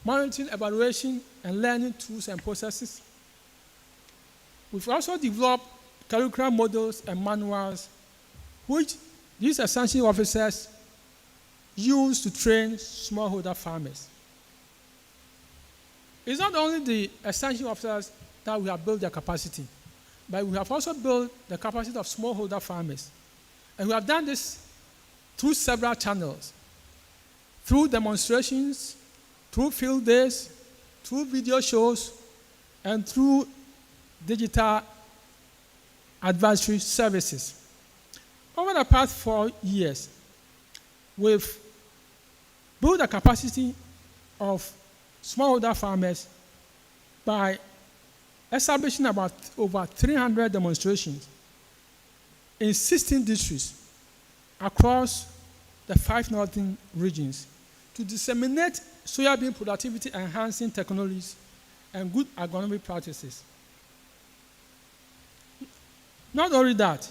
monitoring, evaluation, and learning tools and processes. We've also developed curriculum models and manuals, which these extension officers use to train smallholder farmers. It's not only the extension officers that we have built their capacity, but we have also built the capacity of smallholder farmers. And we have done this through several channels, through demonstrations, through field days, through video shows, and through digital advisory services. Over the past 4 years, we've built the capacity of smallholder farmers by establishing about over 300 demonstrations in 16 districts across the 5 northern regions to disseminate soybean productivity enhancing technologies and good agronomic practices. Not only that,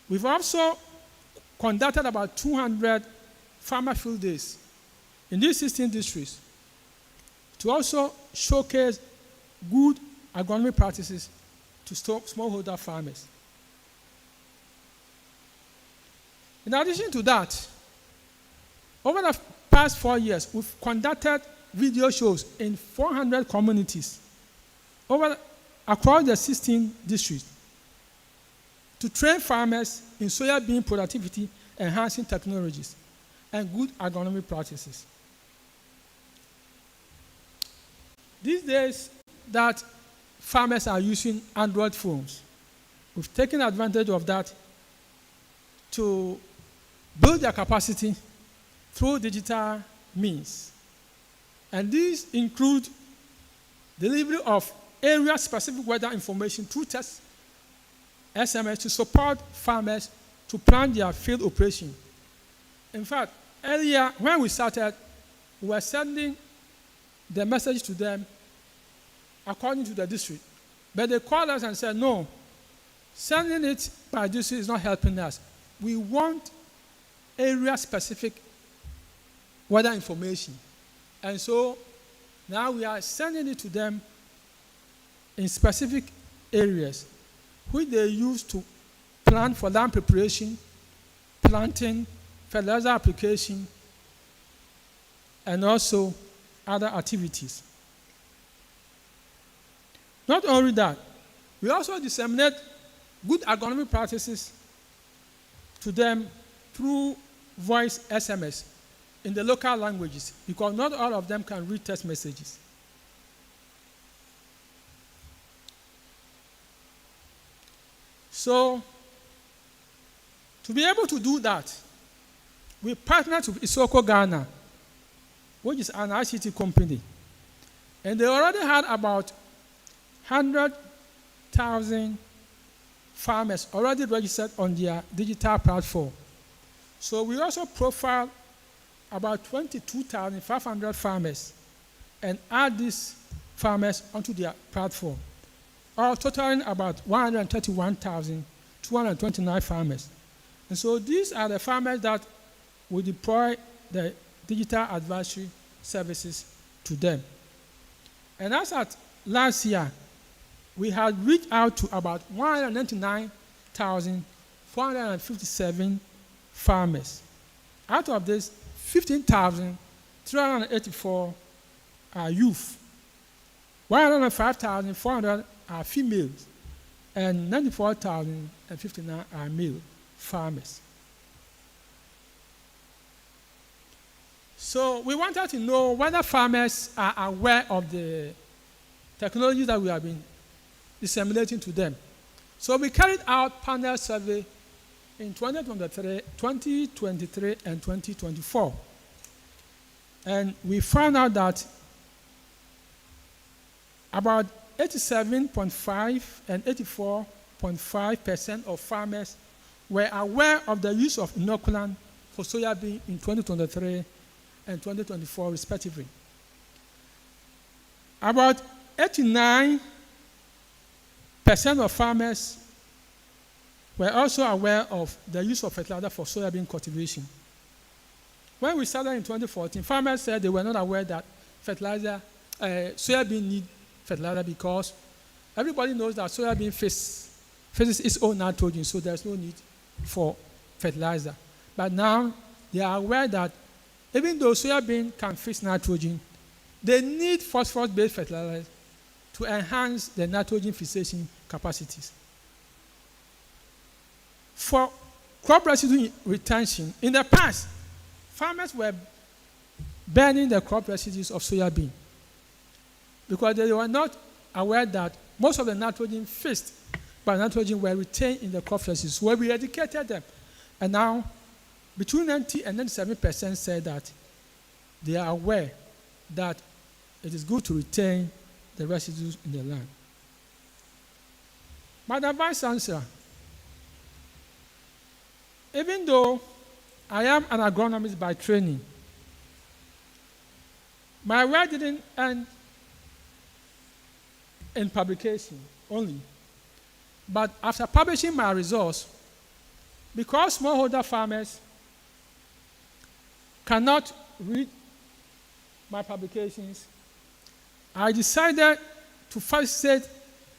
we've also conducted about 200 farmer field days in these 16 districts to also showcase good agronomic practices to smallholder farmers. In addition to that, over the past 4 years, we've conducted video shows in 400 communities across the 16 districts to train farmers in soybean productivity enhancing technologies and good agronomic practices. These days that farmers are using Android phones, we've taken advantage of that to build their capacity through digital means. And these include delivery of area-specific weather information through text SMS to support farmers to plan their field operation. In fact, earlier when we started, we were sending the message to them according to the district. But they called us and said, no, sending it by district is not helping us. We want area-specific weather information. And so now we are sending it to them in specific areas, which they use to plan for land preparation, planting, fertilizer application, and also other activities. Not only that, we also disseminate good agronomic practices to them through voice SMS in the local languages, because not all of them can read text messages. So, to be able to do that, we partnered with Isoko Ghana, which is an ICT company. And they already had about 100,000 farmers already registered on their digital platform. So we also profiled about 22,500 farmers and add these farmers onto their platform, all totaling about 131,229 farmers. And so these are the farmers that we deploy the digital advisory services to them. And as at last year, we had reached out to about 199,457 farmers. Out of this, 15,384 are youth, 105,400 are females, and 94,059 are male farmers. So we wanted to know whether farmers are aware of the technology that we have been disseminating to them. So we carried out panel survey in 2023, and 2024. And we found out that about 87.5 and 84.5% of farmers were aware of the use of inoculant for soybean in 2023 and 2024 respectively. About 89% of farmers were also aware of the use of fertilizer for soybean cultivation. When we started in 2014, farmers said they were not aware that soybean need fertilizer because everybody knows that soybean faces its own nitrogen, so there's no need for fertilizer. But now they are aware that even though soybean can fix nitrogen, they need phosphorus-based fertilizer to enhance the nitrogen fixation capacities. For crop residue retention. In the past, farmers were burning the crop residues of soybean because they were not aware that most of the nitrogen fixed by nitrogen were retained in the crop residues. So we educated them. And now, between 90 and 97% say that they are aware that it is good to retain the residues in the land. Madam Vice Chancellor, even though I am an agronomist by training, my work didn't end in publication only. But after publishing my results, because smallholder farmers cannot read my publications, I decided to facilitate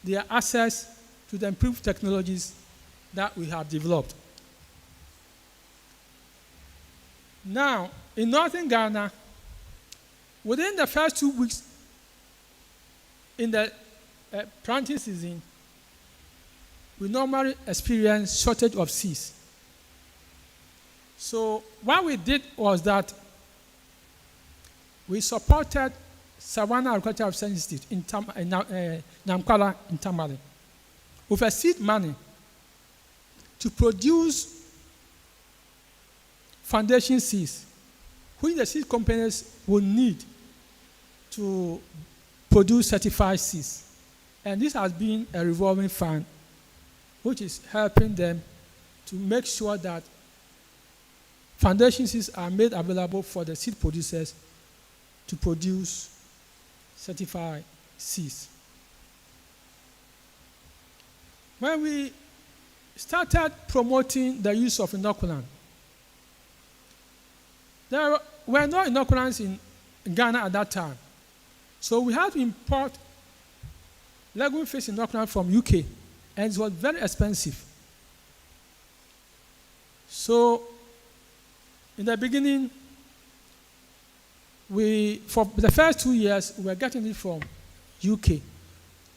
their access to the improved technologies that we have developed. Now, in northern Ghana, within the first 2 weeks in the planting season, we normally experience shortage of seeds. So what we did was that we supported Savannah Agricultural Research Institute in Namkwala in Tamale with a seed money to produce foundation seeds, which the seed companies will need to produce certified seeds. And this has been a revolving fund, which is helping them to make sure that foundation seeds are made available for the seed producers to produce certified seeds. When we started promoting the use of inoculant, there were no inoculants in Ghana at that time. So we had to import legume-based inoculant from UK, and it was very expensive. So in the beginning, for the first 2 years, we were getting it from UK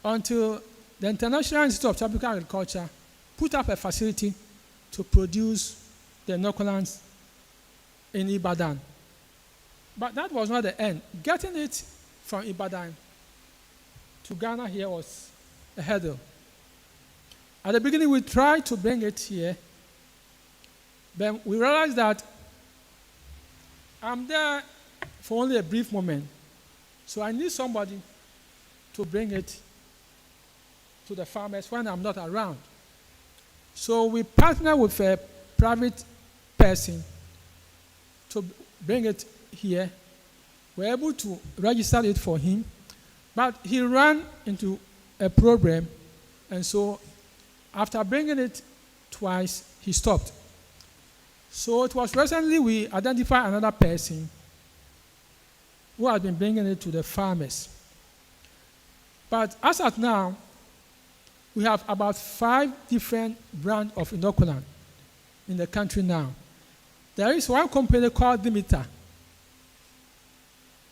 until the International Institute of Tropical Agriculture put up a facility to produce the inoculants in Ibadan. But that was not the end. Getting it from Ibadan to Ghana here was a hurdle. At the beginning, we tried to bring it here, but we realized that I'm there for only a brief moment, so I need somebody to bring it to the farmers when I'm not around. So we partnered with a private person to bring it here. We were able to register it for him, but he ran into a problem, and so after bringing it twice, he stopped. So it was recently we identified another person who has been bringing it to the farmers. But as of now, we have about 5 different brands of inoculant in the country now. There is one company called Dimita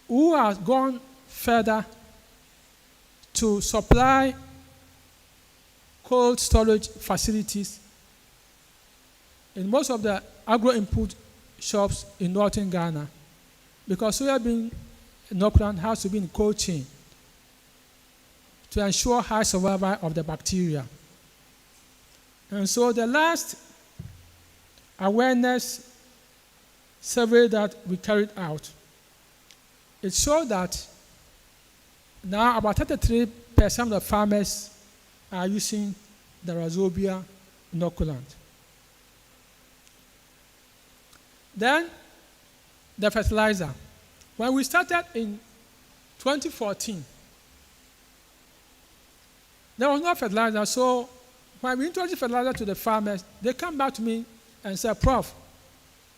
who has gone further to supply cold storage facilities in most of the agro-input shops in northern Ghana, because soybean inoculant has to be in cold chain to ensure high survival of the bacteria. And so the last awareness survey that we carried out, it showed that now about 33% of the farmers are using the Rhizobia inoculant. Then the fertilizer. When we started in 2014, there was no fertilizer. So when we introduced fertilizer to the farmers, they come back to me and said, Prof,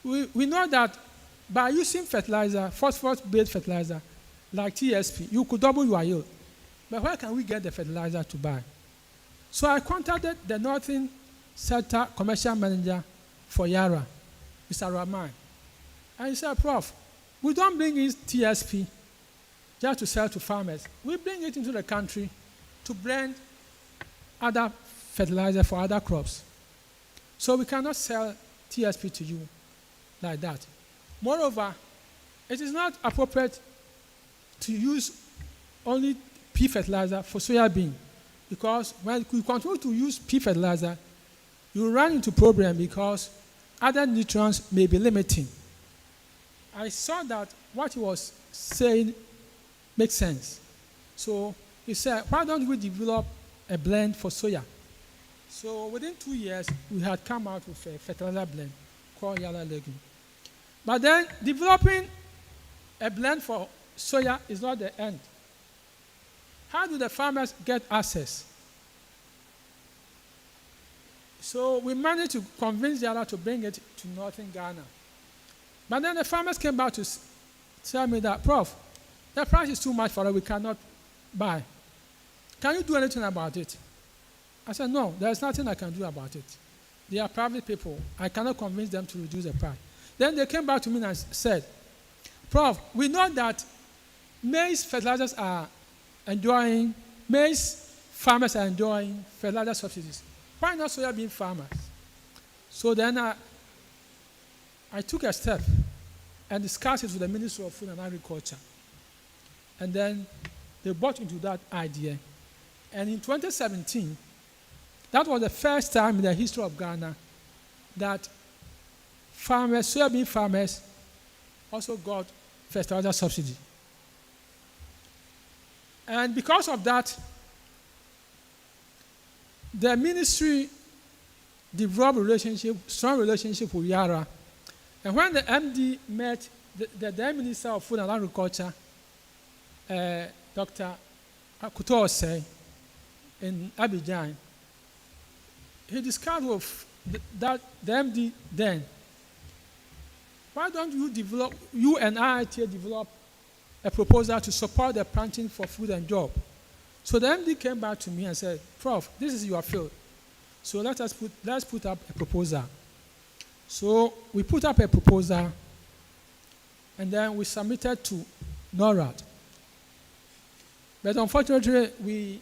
we know that by using fertilizer, phosphorus-based fertilizer, like TSP, you could double your yield. But where can we get the fertilizer to buy? So I contacted the Northern Sector Commercial Manager for Yara, Mr. Rahman. And he said, Prof, we don't bring in TSP just to sell to farmers. We bring it into the country to blend other fertilizer for other crops. So we cannot sell TSP to you like that. Moreover, it is not appropriate to use only pea fertilizer for soybean, because when you continue to use pea fertilizer, you run into problem because other nutrients may be limiting. I saw that what he was saying makes sense. So he said, why don't we develop a blend for soya? So within 2 years, we had come out with a fertilizer blend called Yellow Legume. But then developing a blend for soya is not the end. How do the farmers get access? So we managed to convince Yara to bring it to northern Ghana. But then the farmers came back to tell me that, Prof, the price is too much for us, we cannot buy. Can you do anything about it? I said, no, there's nothing I can do about it. They are private people. I cannot convince them to reduce the price. Then they came back to me and said, Prof, we know that maize fertilizers are enjoying, maize farmers are enjoying fertilizer subsidies. Why not soybean farmers? So then I took a step and discussed it with the Ministry of Food and Agriculture. And then they bought into that idea. And in 2017, that was the first time in the history of Ghana that farmers, soybean farmers, also got fertilizer subsidy. And because of that, the ministry developed strong relationship with Yara. And when the MD met the then Minister of Food and Agriculture, Dr. Adjei-Nsiah, in Abidjan, he discussed with the MD then, why don't you and IITA develop a proposal to support the planting for food and job? So the MD came back to me and said, Prof, this is your field. So let's put up a proposal. So we put up a proposal, and then we submitted to NORAD. But unfortunately,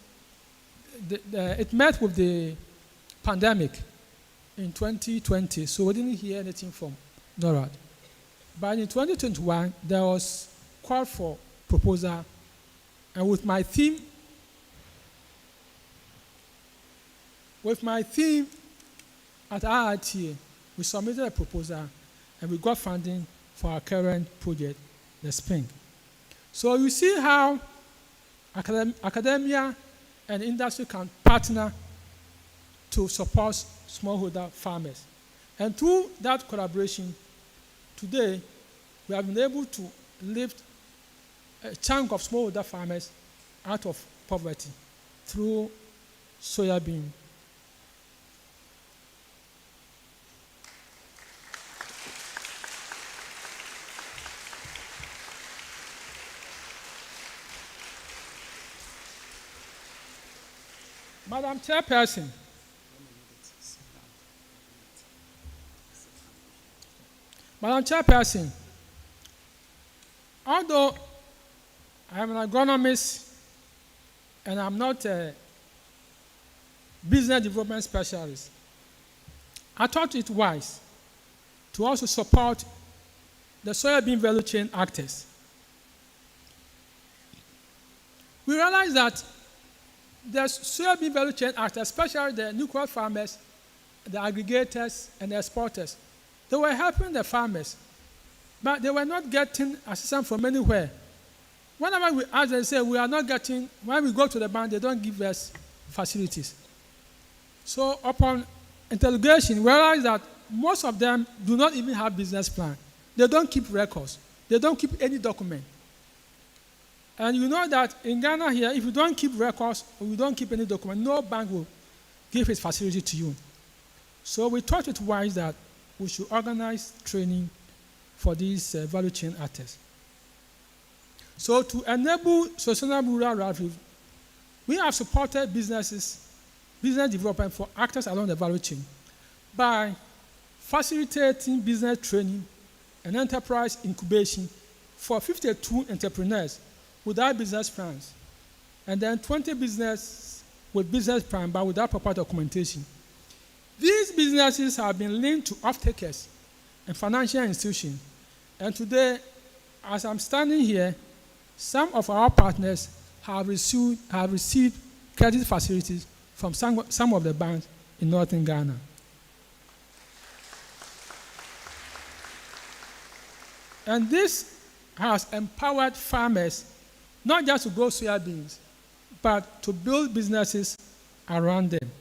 it met with the pandemic in 2020, so we didn't hear anything from NORAD. But in 2021, there was call for proposal, and with my theme at IITA, we submitted a proposal and we got funding for our current project, the spring. So you see how academia and industry can partner to support smallholder farmers. And through that collaboration, today we have been able to lift a chunk of smallholder farmers out of poverty through soybean. Madam Chairperson, although I am an agronomist and I'm not a business development specialist, I thought it wise to also support the soybean value chain actors. We realize that the soybean value chain actors, especially the nuclear farmers, the aggregators, and the exporters, they were helping the farmers, but they were not getting assistance from anywhere. Whenever we ask them, they say, we are not getting, when we go to the bank, they don't give us facilities. So upon interrogation, we realize that most of them do not even have business plan. They don't keep records. They don't keep any document. And you know that in Ghana here, if you don't keep records or you don't keep any document, no bank will give its facility to you. So we thought it wise that we should organize training for these value chain actors. So to enable sustainable rural livelihood, we have supported business development for actors along the value chain by facilitating business training and enterprise incubation for 52 entrepreneurs without business plans, and then 20 business with business plan but without proper documentation. These businesses have been linked to off-takers and financial institutions. And today, as I'm standing here, some of our partners have received credit facilities from some of the banks in northern Ghana. And this has empowered farmers not just to grow soybeans, but to build businesses around them.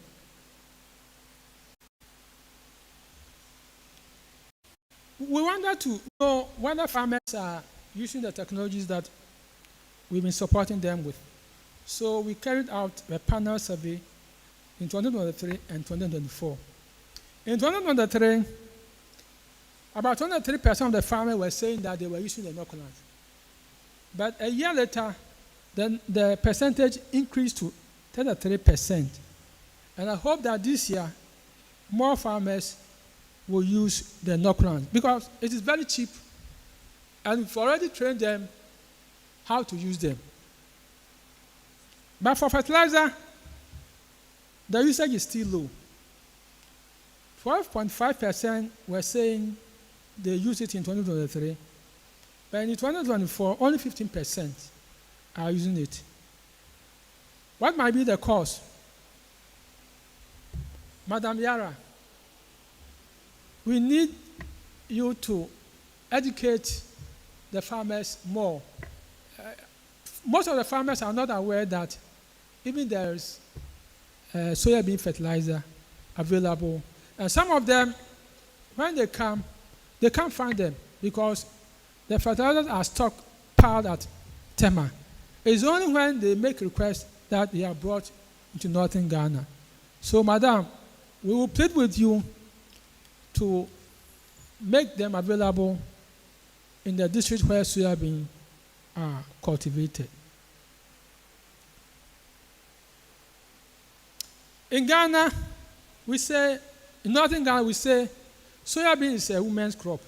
We wanted to know whether farmers are using the technologies that we've been supporting them with. So we carried out a panel survey in 2023 and 2024. In 2023, about 23% of the farmers were saying that they were using the inoculants. But a year later, then the percentage increased to 33%. And I hope that this year, more farmers will use the inoculants because it is very cheap and we've already trained them how to use them. But for fertilizer, the usage is still low. 12.5% were saying they use it in 2023, but in 2024, only 15% are using it. What might be the cause? Madam Yara, we need you to educate the farmers more. Most of the farmers are not aware that even there is soybean fertilizer available. And some of them, when they come, they can't find them because the fertilizers are stockpiled at Tema. It's only when they make requests that they are brought into northern Ghana. So, Madam, we will plead with you to make them available in the district where soybean are cultivated. In Ghana, in northern Ghana, we say soybean is a woman's crop,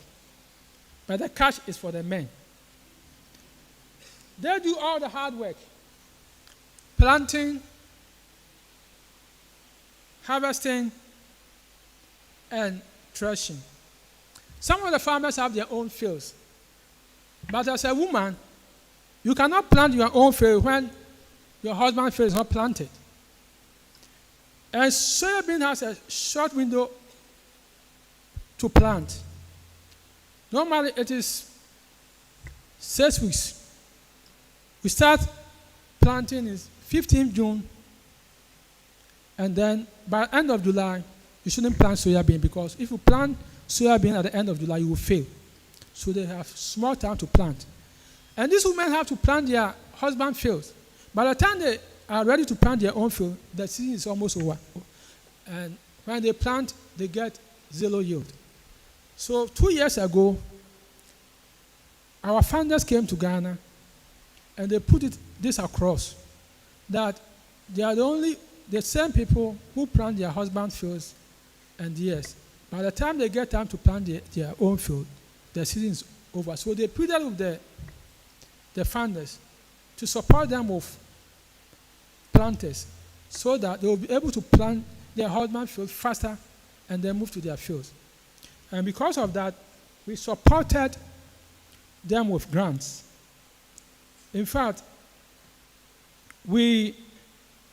but the cash is for the men. They do all the hard work, planting, harvesting, and threshing. Some of the farmers have their own fields, but as a woman, you cannot plant your own field when your husband's field is not planted. And soybean has a short window to plant. Normally, it is 6 weeks. We start planting in 15th June, and then by the end of July, you shouldn't plant soybean because if you plant soybean at the end of July, you will fail. So they have small time to plant. And these women have to plant their husband fields. By the time they are ready to plant their own field, the season is almost over. And when they plant, they get zero yield. So 2 years ago, our founders came to Ghana and they put this across, that they are the same people who plant their husband's fields and theirs. By the time they get time to plant their own field, the season is over. So they pleaded with the founders to support them with planters so that they will be able to plant their husband's field faster and then move to their fields. And because of that, we supported them with grants. In fact, we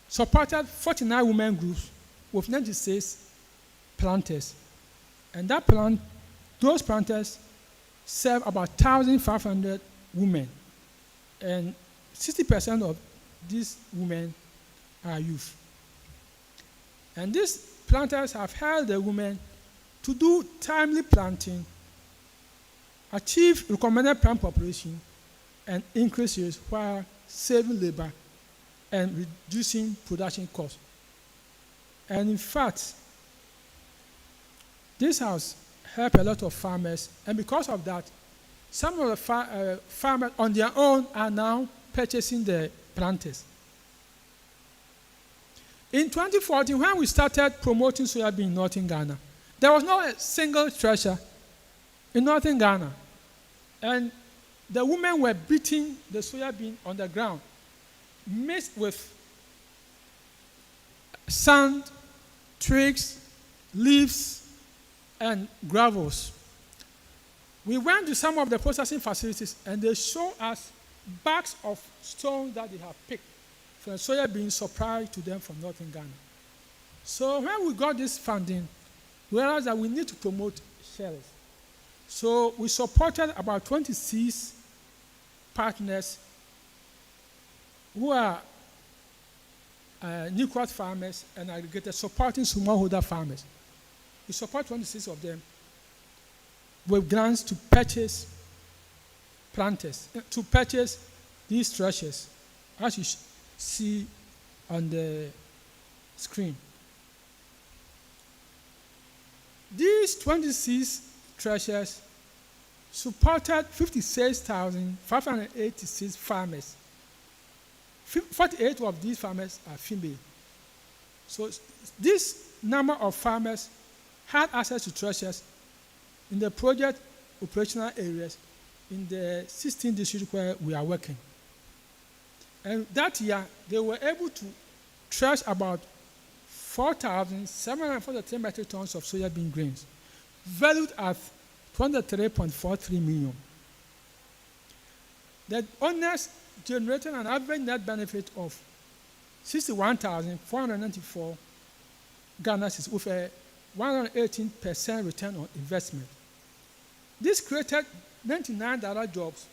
supported 49 women groups with 96 planters. And those planters serve about 1,500 women. And 60% of these women are youth. And these planters have helped the women to do timely planting, achieve recommended plant population, and increase yields while saving labor and reducing production costs. And in fact, this has helped a lot of farmers, and because of that, some of the farmers on their own are now purchasing the planters. In 2014, when we started promoting soybean in northern Ghana, there was not a single thresher in northern Ghana. And the women were beating the soybean on the ground, mixed with sand, twigs, leaves, and gravels. We went to some of the processing facilities and they show us bags of stones that they have picked from soybean supplied to them from northern Ghana. So when we got this funding, we realized that we need to promote shells. So we supported about 26 partners who are new crop farmers and aggregators supporting smallholder farmers. We support 26 of them with grants to purchase planters, to purchase these threshers, as you see on the screen. These 26 threshers supported 56,586 farmers. 48 of these farmers are female. So this number of farmers had access to threshers in the project operational areas in the 16 districts where we are working. And that year, they were able to thresh about 4,743 metric tons of soybean grains, valued at 23.43 million. The owners generated an average net benefit of 61,494 Ghana cedis with a 118% return on investment. This created 99 direct jobs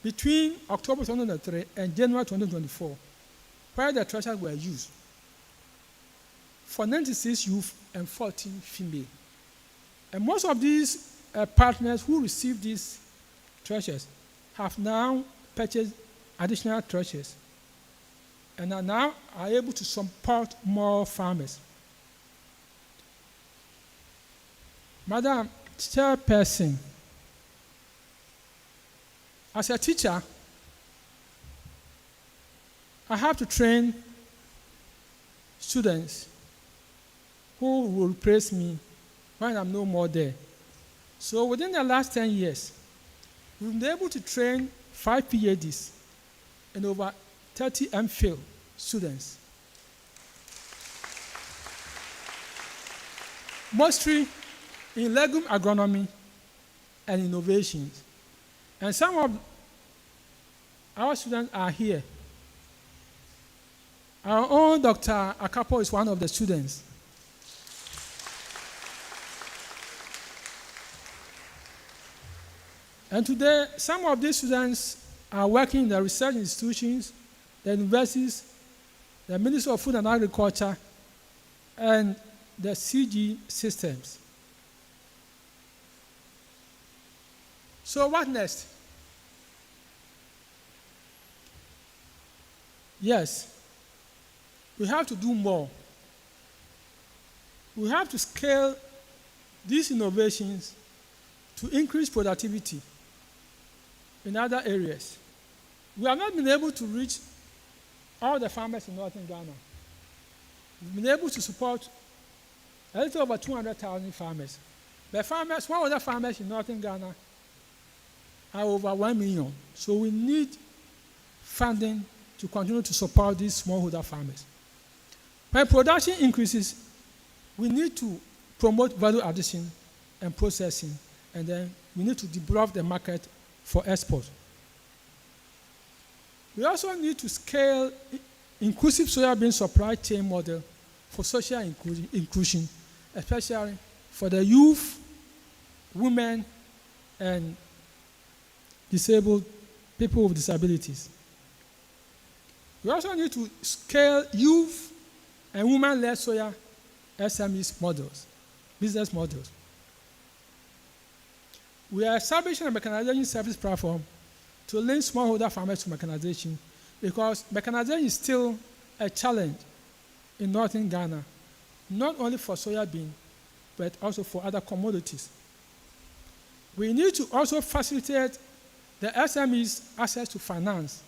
between October 2003 and January 2024, where the threshers were used for 96 youth and 14 female. And most of these partners who received these threshers have now purchased additional threshers and are now able to support more farmers. Madam Chairperson, as a teacher, I have to train students who will replace me when I'm no more there. So within the last 10 years, we've been able to train 5 PhDs and over 30 MPhil students. Mostly in legume agronomy and innovations. And some of our students are here. Our own Dr. Akapo is one of the students. And today, some of these students are working in the research institutions, the universities, the Ministry of Food and Agriculture, and the CG systems. So what next? Yes, we have to do more. We have to scale these innovations to increase productivity in other areas. We have not been able to reach all the farmers in northern Ghana. We've been able to support a little over 200,000 farmers. But small other farmers in northern Ghana are over 1 million. So we need funding to continue to support these smallholder farmers. When production increases, we need to promote value addition and processing, and then we need to develop the market for export. We also need to scale inclusive soybean supply chain model for social inclusion, especially for the youth, women, and disabled people with disabilities. We also need to scale youth and women-led soya SMEs models, business models. We are establishing a mechanization service platform to link smallholder farmers to mechanization, because mechanization is still a challenge in northern Ghana, not only for soybean, but also for other commodities. We need to also facilitate the SMEs' access to finance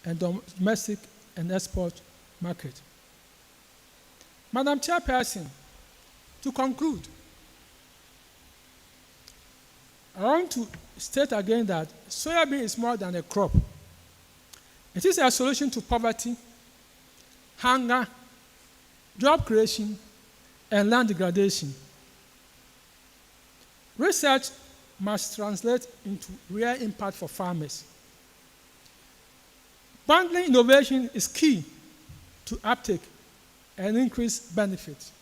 and domestic and export market. Madam Chairperson, to conclude, I want to state again that soybean is more than a crop. It is a solution to poverty, hunger, job creation, and land degradation. Research must translate into real impact for farmers. Bundling innovation is key to uptake and increase benefits.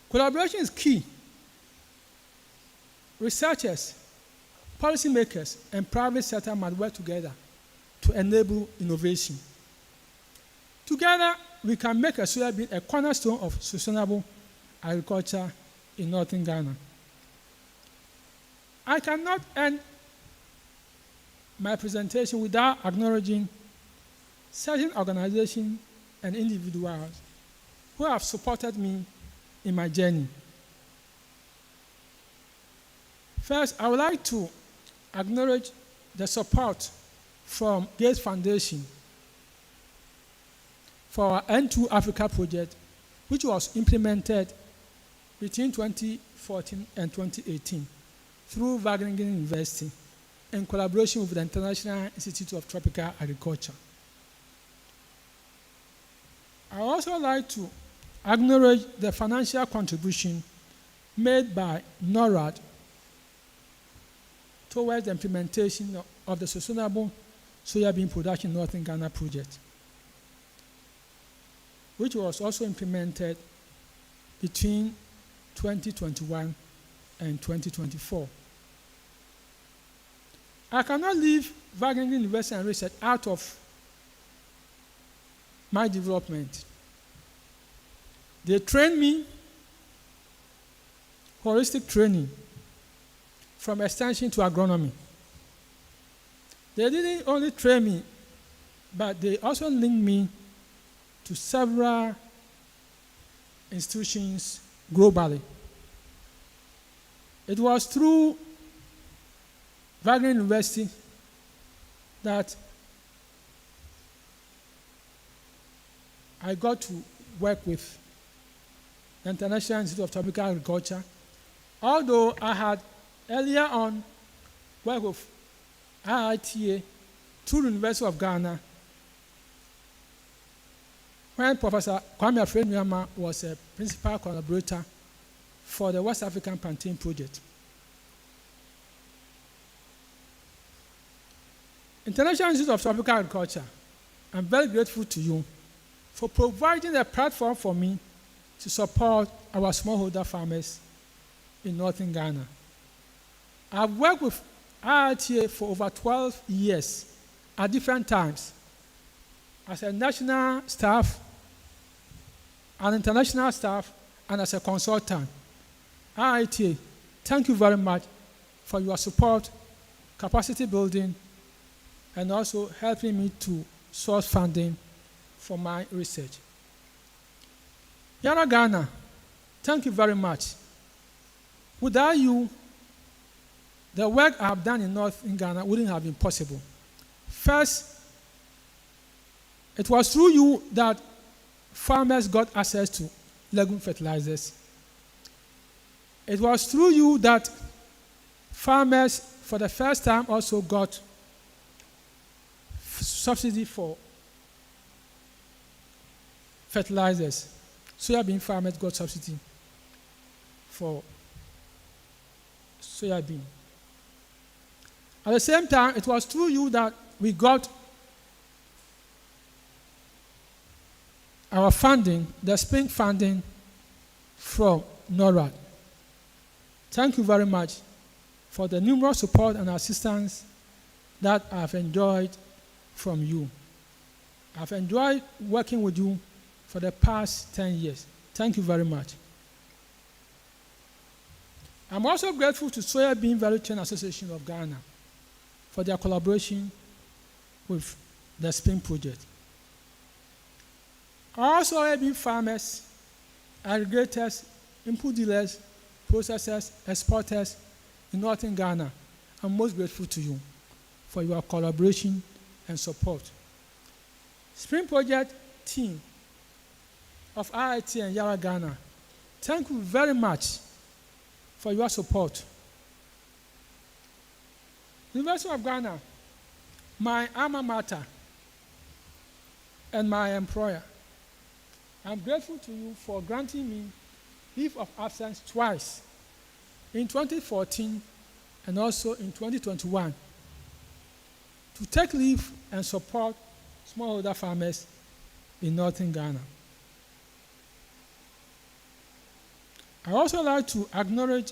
Collaboration is key. Researchers, policymakers, and private sector must work together to enable innovation. Together, we can make a soybean a cornerstone of sustainable agriculture in northern Ghana. I cannot end my presentation without acknowledging certain organizations and individuals who have supported me in my journey. First, I would like to acknowledge the support from Gates Foundation for our N2 Africa project, which was implemented between 2014 and 2018 through Wageningen University in collaboration with the International Institute of Tropical Agriculture. I also like to acknowledge the financial contribution made by NORAD towards the implementation of the Sustainable Soybean Production Northern Ghana project, which was also implemented between 2021 and 2024. I cannot leave Wageningen University and Research out of my development. They trained me holistic training from extension to agronomy. They didn't only train me, but they also linked me to several institutions globally. It was through Wageningen University that I got to work with the International Institute of Tropical Agriculture, although I had earlier on worked with IITA through the University of Ghana when Professor Kwame Afreniama was a principal collaborator for the West African Plantain Project. International Institute of Tropical Agriculture, I'm very grateful to you for providing a platform for me to support our smallholder farmers in northern Ghana. I've worked with IITA for over 12 years at different times as a national staff, an international staff, and as a consultant. IITA, thank you very much for your support, capacity building, and also helping me to source funding for my research. Yara Ghana, thank you very much. Without you, the work I have done in northern Ghana wouldn't have been possible. First, it was through you that farmers got access to legume fertilizers. It was through you that farmers, for the first time, also got subsidy for fertilizers. Soybean farmers got subsidy for soybean. At the same time, it was through you that we got our funding, the spring funding from NORAD. Thank you very much for the numerous support and assistance that I've enjoyed from you. I've enjoyed working with you for the past 10 years. Thank you very much. I'm also grateful to Soybean Value Chain Association of Ghana for their collaboration with the SPIN project. All soybean farmers, aggregators, input dealers, processors, exporters in northern Ghana, I'm most grateful to you for your collaboration and support. Spring Project team of IIT and Yara Ghana, thank you very much for your support. University of Ghana, my alma mater and my employer, I'm grateful to you for granting me leave of absence twice, in 2014 and also in 2021, to take leave and support smallholder farmers in northern Ghana. I also like to acknowledge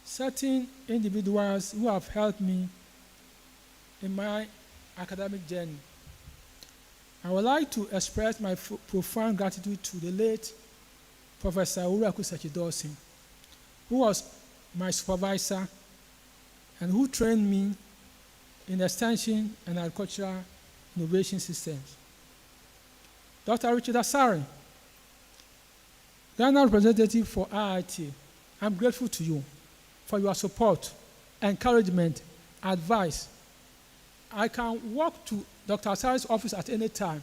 certain individuals who have helped me in my academic journey. I would like to express my profound gratitude to the late Professor Dawson, who was my supervisor and who trained me in extension and agricultural innovation systems. Dr. Richard Asari, Ghana representative for IIT, I'm grateful to you for your support, encouragement, advice. I can walk to Dr. Asari's office at any time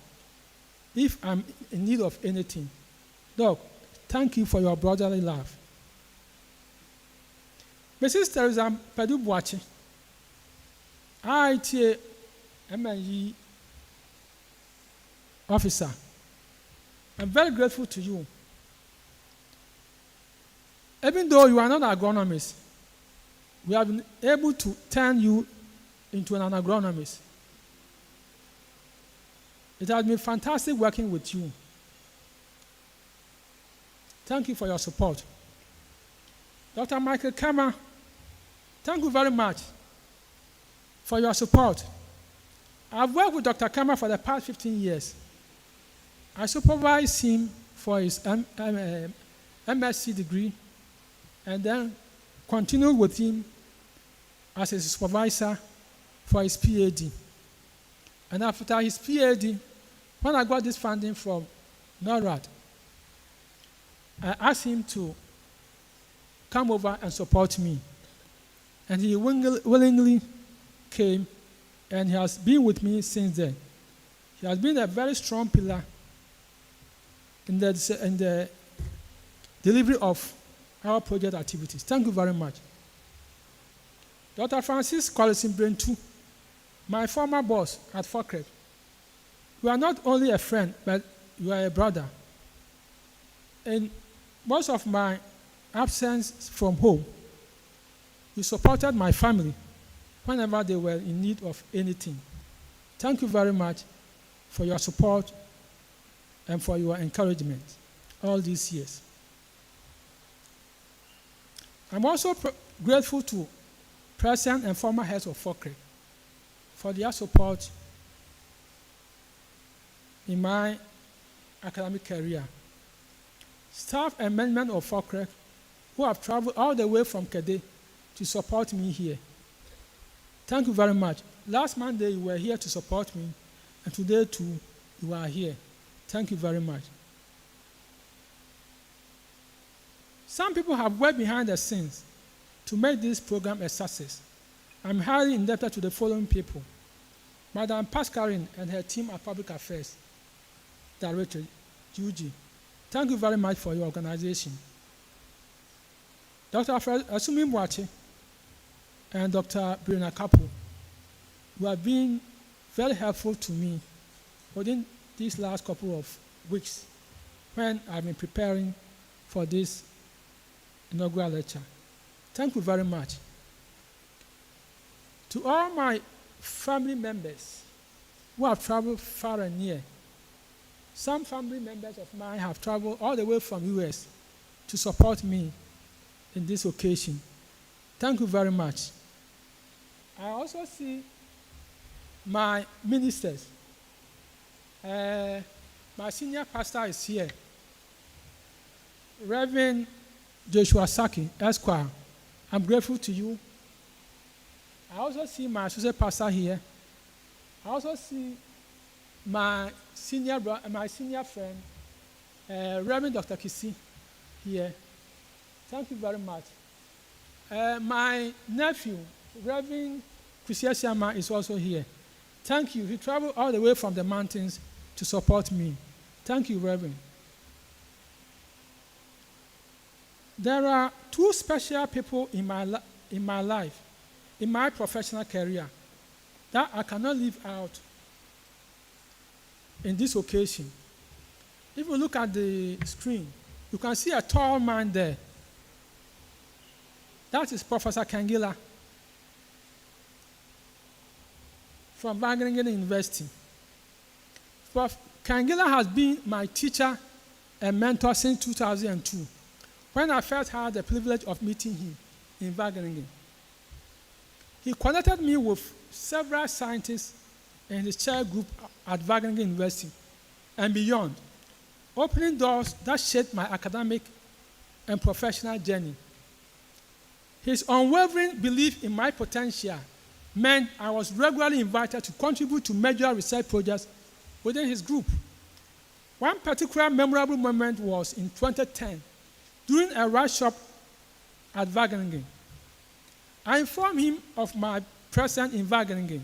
if I'm in need of anything. Doc, thank you for your brotherly love. Mrs. Teresa Pedu-Boachi, IITA MNE officer, I'm very grateful to you. Even though you are not an agronomist, we have been able to turn you into an agronomist. It has been fantastic working with you. Thank you for your support. Dr. Michael Kama, thank you very much for your support. I've worked with Dr. Kama for the past 15 years. I supervised him for his MSc degree and then continued with him as a supervisor for his PhD. And after his PhD, when I got this funding from NORAD, I asked him to come over and support me. And he willingly came, and he has been with me since then. He has been a very strong pillar in the delivery of our project activities. Thank you very much. Dr. Francis Collison-Brentu, my former boss at FOCREP, you are not only a friend, but you are a brother. In most of my absence from home, you supported my family whenever they were in need of anything. Thank you very much for your support and for your encouragement all these years. I'm also grateful to present and former heads of FOCREP for their support in my academic career. Staff and management of FOCREP who have traveled all the way from Kede to support me here. Thank you very much. Last Monday you were here to support me, and today too you are here. Thank you very much. Some people have worked behind the scenes to make this program a success. I'm highly indebted to the following people: Madam Pascaline and her team at Public Affairs Director, Juji. Thank you very much for your organization. Dr. Asumi Mwate and Dr. Brina Kapu, who have been very helpful to me within these last couple of weeks when I've been preparing for this inaugural lecture. Thank you very much. To all my family members who have traveled far and near, some family members of mine have traveled all the way from US to support me in this occasion. Thank you very much. I also see my ministers. My senior pastor is here, Reverend Joshua Saki, Esquire. I'm grateful to you. I also see my associate pastor here. I also see my senior friend, Reverend Dr. Kisi, here. Thank you very much. My nephew, Reverend Kusiasiama, is also here. Thank you. He traveled all the way from the mountains to support me. Thank you, Reverend. There are two special people in my life, in my professional career, that I cannot leave out in this occasion. If you look at the screen, you can see a tall man there. That is Professor Kangila from Wageningen University. Prof. Kangila has been my teacher and mentor since 2002, when I first had the privilege of meeting him in Wageningen. He connected me with several scientists in his chair group at Wageningen University and beyond, opening doors that shaped my academic and professional journey. His unwavering belief in my potential meant I was regularly invited to contribute to major research projects within his group. One particular memorable moment was in 2010, during a workshop at Wageningen. I informed him of my presence in Wageningen,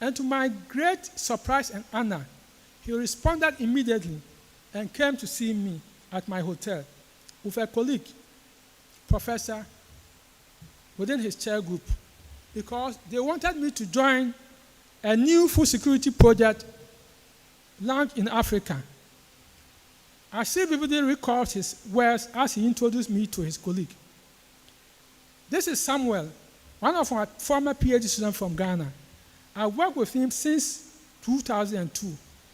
and to my great surprise and honor, he responded immediately and came to see me at my hotel with a colleague, professor, within his chair group, because they wanted me to join a new food security project launched in Africa. I still vividly recall his words as he introduced me to his colleague. This is Samuel, one of my former PhD students from Ghana. I worked with him since 2002.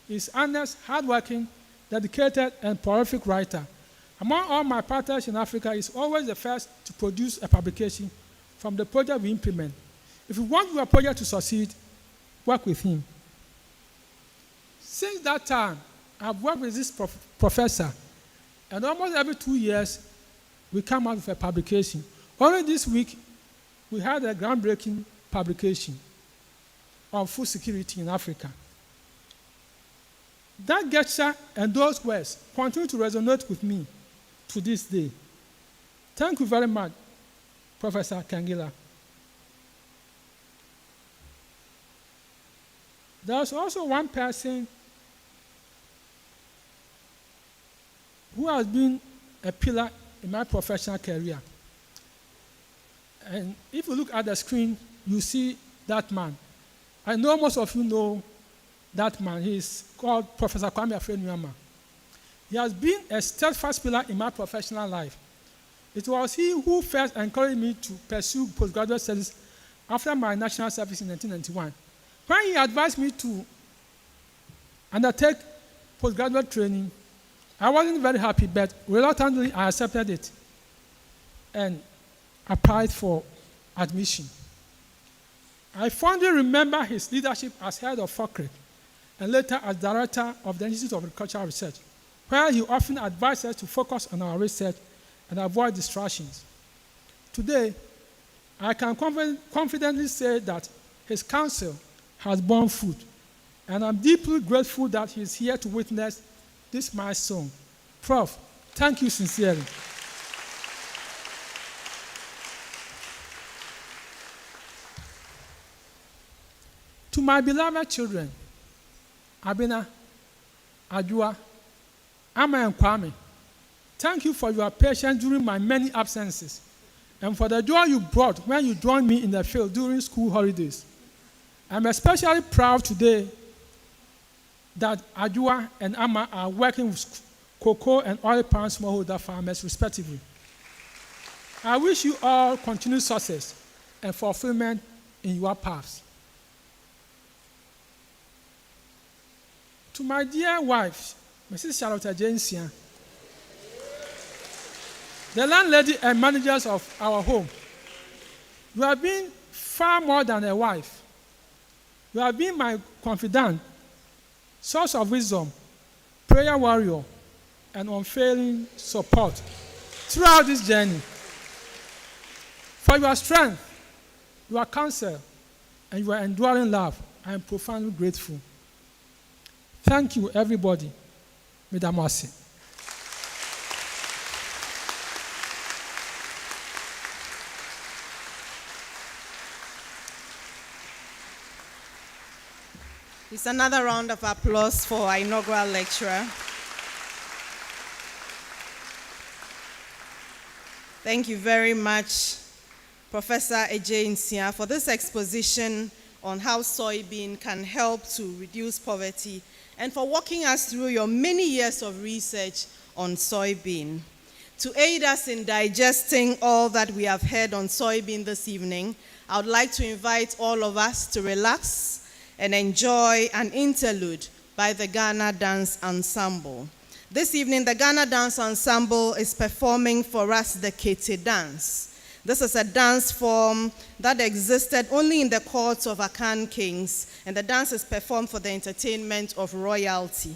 He's honest, hardworking, dedicated, and prolific writer. Among all my partners in Africa, he's always the first to produce a publication from the project we implement. If you want your project to succeed, work with him. Since that time, I've worked with this professor, and almost every 2 years, we come out with a publication. Only this week, we had a groundbreaking publication on food security in Africa. That gesture and those words continue to resonate with me to this day. Thank you very much, Professor Kangila. There's also one person who has been a pillar in my professional career. And if you look at the screen, you see that man. I know most of you know that man. He's called Professor Kwame Afre-Nuyama. He has been a steadfast pillar in my professional life. It was he who first encouraged me to pursue postgraduate studies after my national service in 1991. When he advised me to undertake postgraduate training, I wasn't very happy, but reluctantly I accepted it and applied for admission. I fondly remember his leadership as head of FOCRE and later as director of the Institute of Horticultural Research, where he often advised us to focus on our research and avoid distractions. Today, I can confidently say that his counsel has borne fruit, and I'm deeply grateful that he is here to witness this milestone. Prof, thank you sincerely. To my beloved children, Abina, Adjua, Ama and Kwame, thank you for your patience during my many absences and for the joy you brought when you joined me in the field during school holidays. I'm especially proud today that Adjua and Ama are working with cocoa and oil palm smallholder farmers respectively. I wish you all continued success and fulfillment in your paths. To my dear wife, Mrs. Charlotte Adjei-Nsiah, the landlady and managers of our home, you have been far more than a wife. You have been my confidant, source of wisdom, prayer warrior, and unfailing support throughout this journey. For your strength, your counsel, and your enduring love, I am profoundly grateful. Thank you, everybody. Madam Mercy. It's another round of applause for our inaugural lecturer. Thank you very much, Professor Adjei-Nsiah, for this exposition on how soybean can help to reduce poverty and for walking us through your many years of research on soybean. To aid us in digesting all that we have heard on soybean this evening, I would like to invite all of us to relax and enjoy an interlude by the Ghana Dance Ensemble. This evening, the Ghana Dance Ensemble is performing for us the Kete dance. This is a dance form that existed only in the courts of Akan kings, and the dance is performed for the entertainment of royalty.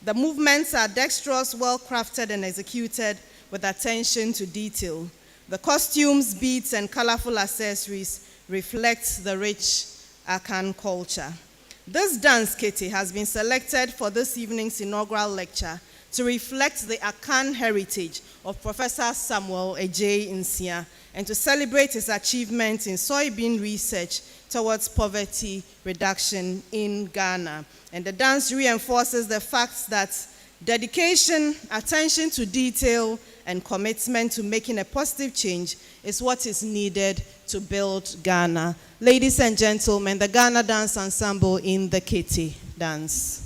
The movements are dexterous, well-crafted, and executed with attention to detail. The costumes, beads, and colorful accessories reflect the rich Akan culture. This dance, Kete, has been selected for this evening's inaugural lecture to reflect the Akan heritage of Professor Samuel Adjei-Nsiah and to celebrate his achievements in soybean research towards poverty reduction in Ghana. And the dance reinforces the fact that dedication, attention to detail, and commitment to making a positive change is what is needed to build Ghana. Ladies and gentlemen, the Ghana Dance Ensemble in the Kete dance.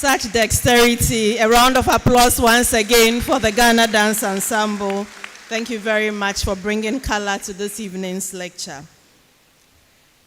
Such dexterity. A round of applause once again for the Ghana Dance Ensemble. Thank you very much for bringing color to this evening's lecture.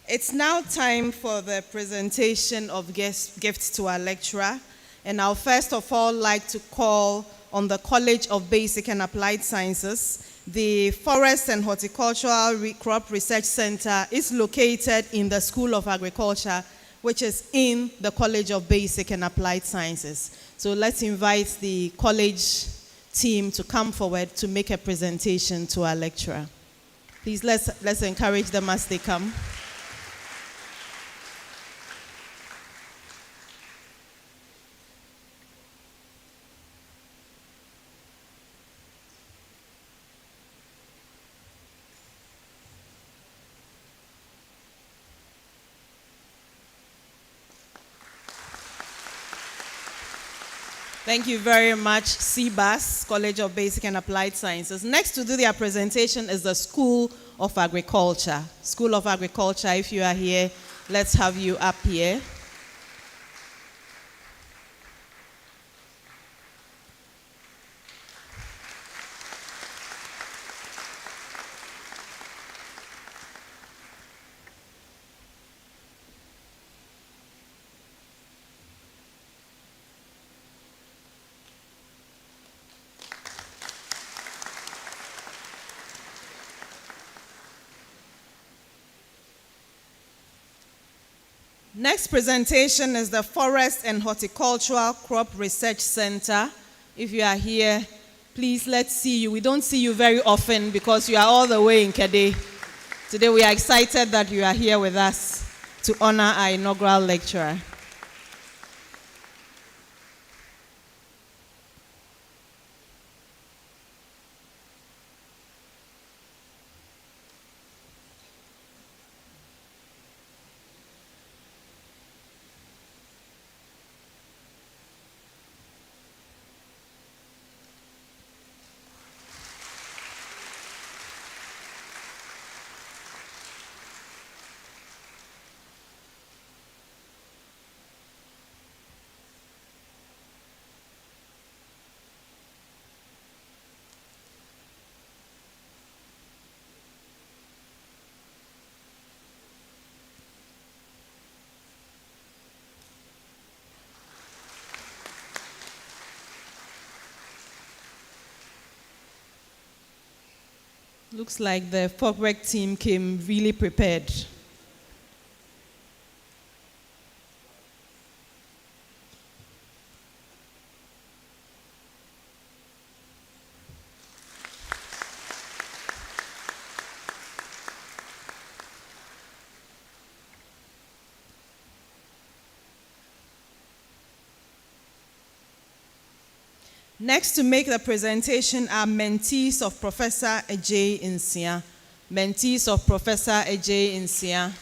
It's now time for the presentation of gifts to our lecturer. And I'll first of all like to call on the College of Basic and Applied Sciences. The Forest and Horticultural Crop Research Centre is located in the School of Agriculture, which is in the College of Basic and Applied Sciences. So let's invite the college team to come forward to make a presentation to our lecturer. Please, let's encourage them as they come. Thank you very much, CBAS, College of Basic and Applied Sciences. Next to do their presentation is the School of Agriculture. School of Agriculture, if you are here, let's have you up here. Next presentation is the Forest and Horticultural Crop Research Centre. If you are here, please let's see you. We don't see you very often because you are all the way in Kede. Today we are excited that you are here with us to honor our inaugural lecturer. Looks like the FOCREC team came really prepared. Next to make the presentation are mentees of Professor Adjei-Nsiah. Mentees of Professor Adjei-Nsiah.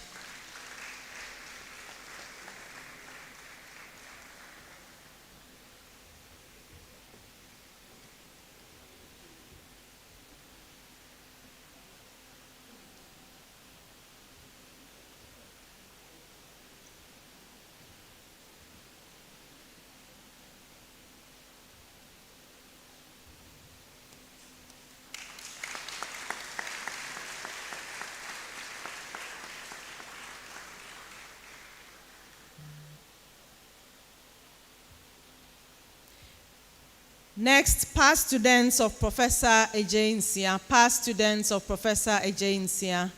Next, past students of Professor Adjei-Nsiah. Past students of Professor Adjei-Nsiah.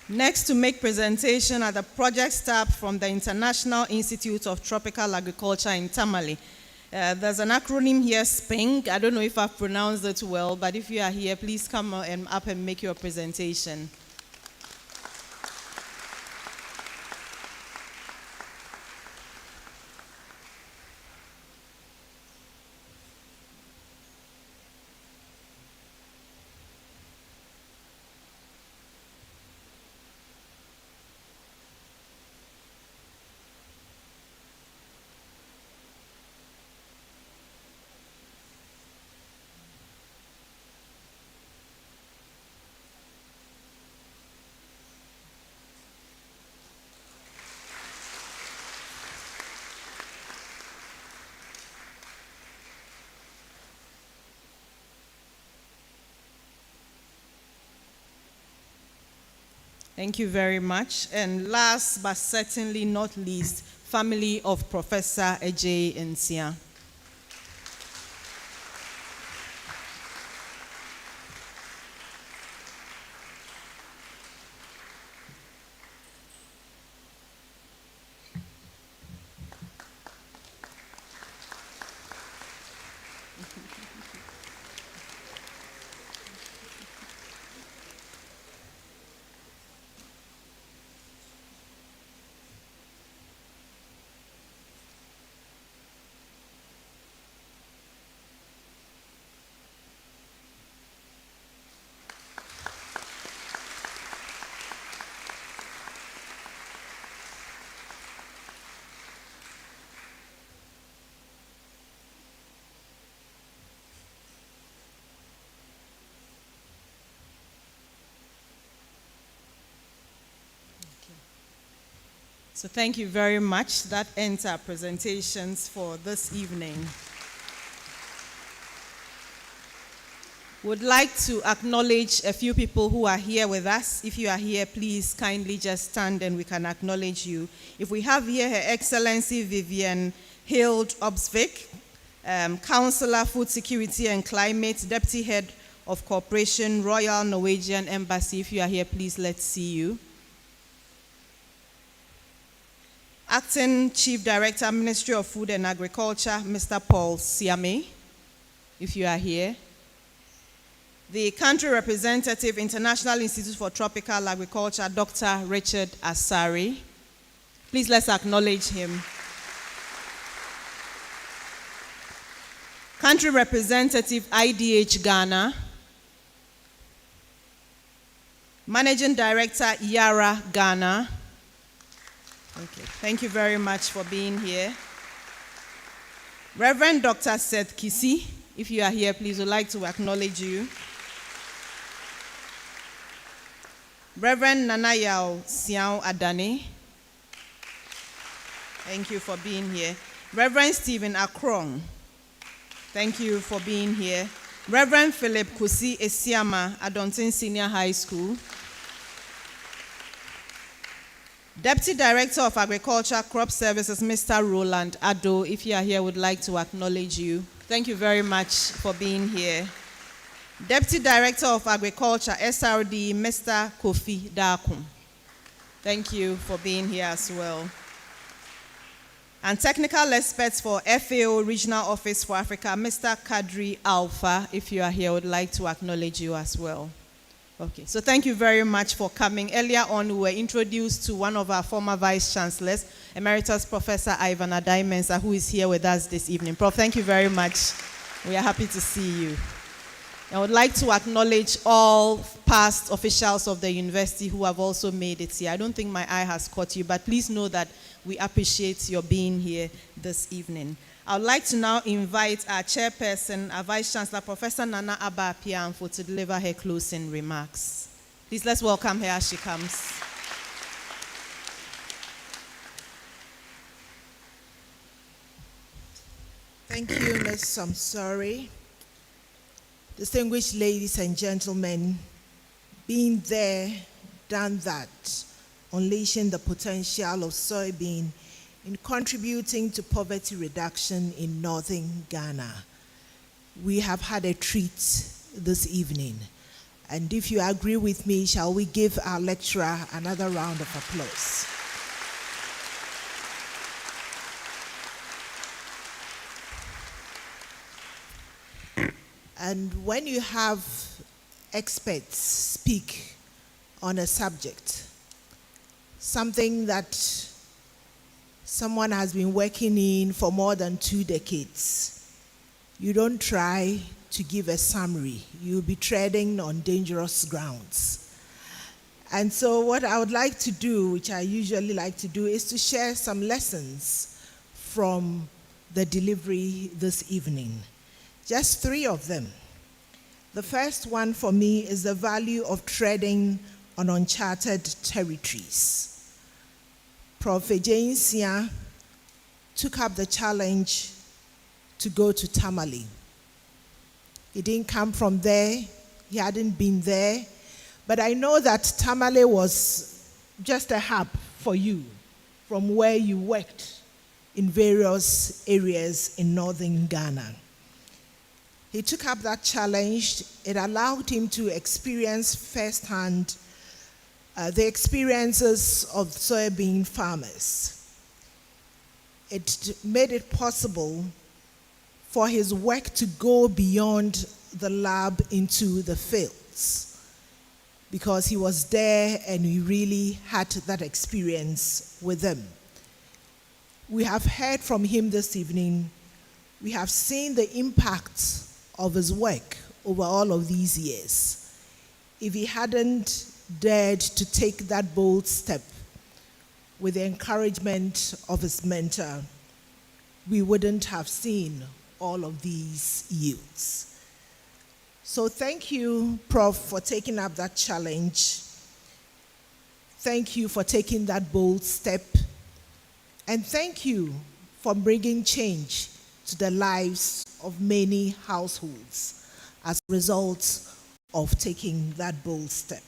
Next to make presentation are the project staff from the International Institute of Tropical Agriculture in Tamale. There's an acronym here, SPING. I don't know if I've pronounced it well, but if you are here, please come up and make your presentation. Thank you very much. And last but certainly not least, family of Professor Adjei-Nsiah. So thank you very much. That ends our presentations for this evening. Would like to acknowledge a few people who are here with us. If you are here, please kindly just stand and we can acknowledge you. If we have here Her Excellency Vivian Hild Obsvik, Councillor, Food Security and Climate, Deputy Head of Corporation, Royal Norwegian Embassy. If you are here, please let's see you. Acting Chief Director, Ministry of Food and Agriculture, Mr. Paul Siame, if you are here. The Country Representative, International Institute for Tropical Agriculture, Dr. Richard Asari. Please let's acknowledge him. Country Representative, IDH Ghana. Managing Director, Yara Ghana. Okay, thank you very much for being here. Reverend Dr. Seth Kisi, if you are here, please, would like to acknowledge you. Reverend Nanayao Siao Adane, thank you for being here. Reverend Stephen Akrong, thank you for being here. Reverend Philip Kusi Esiama, Adontin Senior High School. Deputy Director of Agriculture Crop Services, Mr. Roland Ado, if you are here, would like to acknowledge you. Thank you very much for being here. Deputy Director of Agriculture, SRD, Mr. Kofi Dakum. Thank you for being here as well. And technical experts for FAO Regional Office for Africa, Mr. Kadri Alpha, if you are here, would like to acknowledge you as well. Okay, so thank you very much for coming. Earlier on, we were introduced to one of our former Vice Chancellors, Emeritus Professor Ivan Adjei-Nsiah, who is here with us this evening. Prof, thank you very much. We are happy to see you. I would like to acknowledge all past officials of the university who have also made it here. I don't think my eye has caught you, but please know that we appreciate your being here this evening. I would like to now invite our chairperson, our Vice Chancellor, Professor Nana Abba Apiamfo, to deliver her closing remarks. Please let's welcome her as she comes. Thank you, Ms. Samsori. Distinguished ladies and gentlemen, being there, done that, unleashing the potential of soybean in contributing to poverty reduction in northern Ghana. We have had a treat this evening. And if you agree with me, shall we give our lecturer another round of applause? And when you have experts speak on a subject, something that someone has been working in for more than 2 decades, you don't try to give a summary. You'll be treading on dangerous grounds. And so what I would like to do, which I usually like to do, is to share some lessons from the delivery this evening. Just 3 of them. The first one for me is the value of treading on uncharted territories. Prof. Adjei-Nsiah took up the challenge to go to Tamale. He didn't come from there, he hadn't been there, but I know that Tamale was just a hub for you from where you worked in various areas in northern Ghana. He took up that challenge. It allowed him to experience firsthand the experiences of soybean farmers. It made it possible for his work to go beyond the lab into the fields, because he was there and he really had that experience with them. We have heard from him this evening. We have seen the impact of his work over all of these years. If he hadn't dared to take that bold step with the encouragement of his mentor, we wouldn't have seen all of these yields. So thank you, Prof, for taking up that challenge. Thank you for taking that bold step. And thank you for bringing change to the lives of many households as a result of taking that bold step.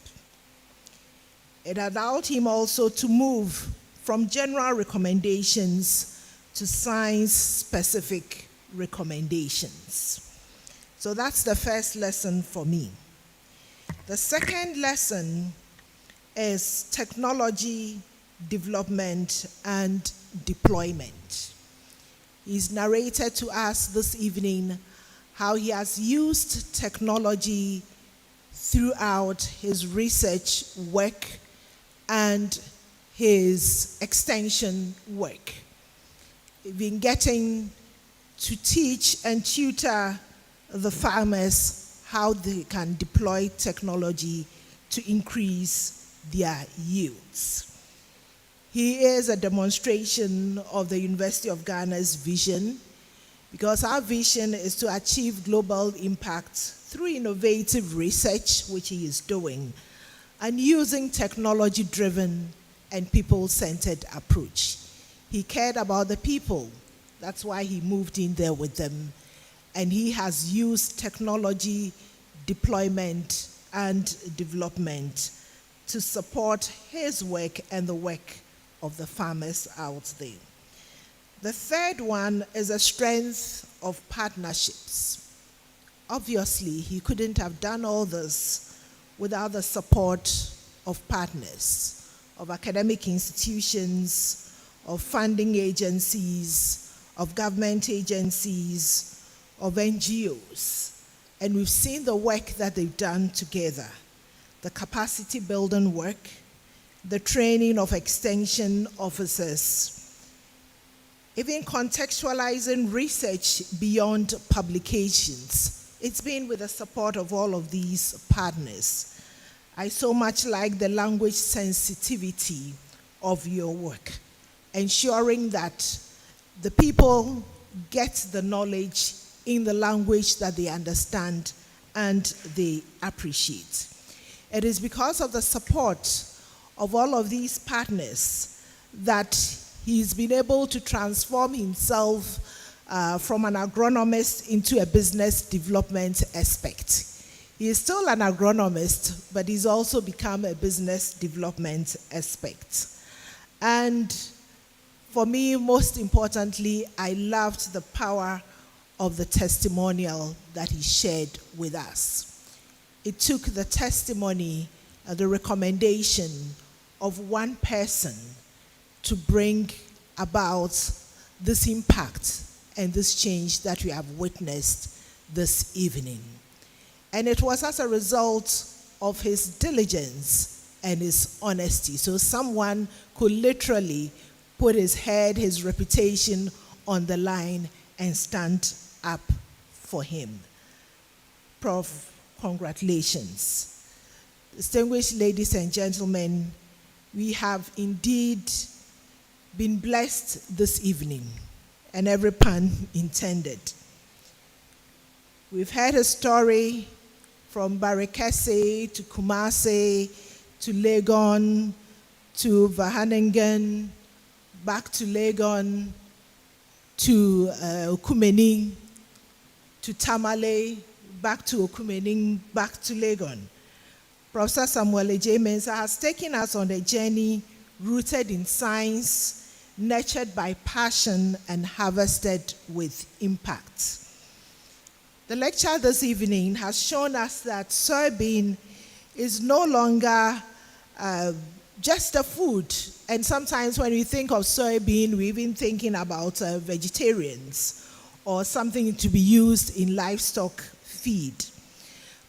It allowed him also to move from general recommendations to science-specific recommendations. So that's the first lesson for me. The second lesson is technology development and deployment. He's narrated to us this evening how he has used technology throughout his research work and his extension work. He's been getting to teach and tutor the farmers how they can deploy technology to increase their yields. He is a demonstration of the University of Ghana's vision, because our vision is to achieve global impact through innovative research, which he is doing, and using technology-driven and people-centered approach. He cared about the people. That's why he moved in there with them. And he has used technology deployment and development to support his work and the work of the farmers out there. The third one is a strength of partnerships. Obviously, he couldn't have done all this without the support of partners, of academic institutions, of funding agencies, of government agencies, of NGOs. And we've seen the work that they've done together, the capacity building work, the training of extension officers, even contextualizing research beyond publications. It's been with the support of all of these partners. I so much like the language sensitivity of your work, ensuring that the people get the knowledge in the language that they understand and they appreciate. It is because of the support of all of these partners that he's been able to transform himself from an agronomist into a business development expert. He is still an agronomist, but he's also become a business development expert. And for me, most importantly, I loved the power of the testimonial that he shared with us. it took the testimony, the recommendation of one person to bring about this impact and this change that we have witnessed this evening. And it was as a result of his diligence and his honesty. So someone could literally put his head, his reputation on the line and stand up for him. Prof, congratulations. Distinguished ladies and gentlemen, we have indeed been blessed this evening, and every pun intended. We've heard a story from Barikese to Kumasi to Legon to Vahaningen, back to Legon to Okumeni, to Tamale, back to Okumeni, back to Legon. Professor Samuel Adjei-Nsiah has taken us on a journey rooted in science, nurtured by passion, and harvested with impact. The lecture this evening has shown us that soybean is no longer just a food. And sometimes when we think of soybean, we're even thinking about vegetarians or something to be used in livestock feed.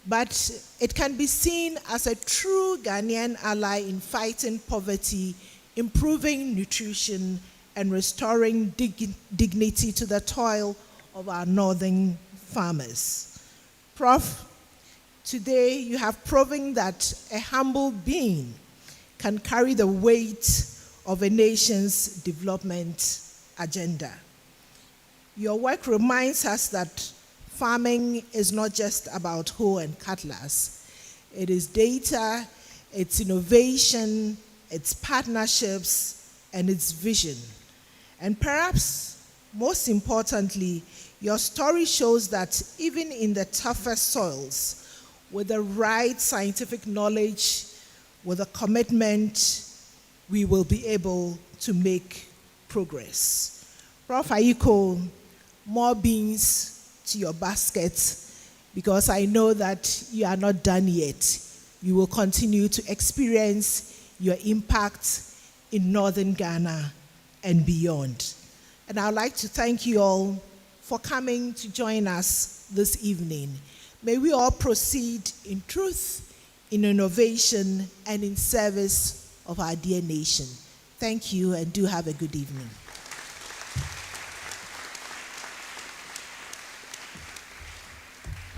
But it can be seen as a true Ghanaian ally in fighting poverty, improving nutrition, and restoring dignity to the toil of our northern farmers. Prof, today you have proven that a humble being can carry the weight of a nation's development agenda. Your work reminds us that farming is not just about hoe and cutlass. It is data, it's innovation, it's partnerships, and it's vision. And perhaps most importantly, your story shows that even in the toughest soils, with the right scientific knowledge, with a commitment, we will be able to make progress. Prof Ayiko, more beans to your basket, because I know that you are not done yet. You will continue to experience your impact in northern Ghana and beyond. And I'd like to thank you all for coming to join us this evening. May we all proceed in truth, in innovation, and in service of our dear nation. Thank you, and do have a good evening.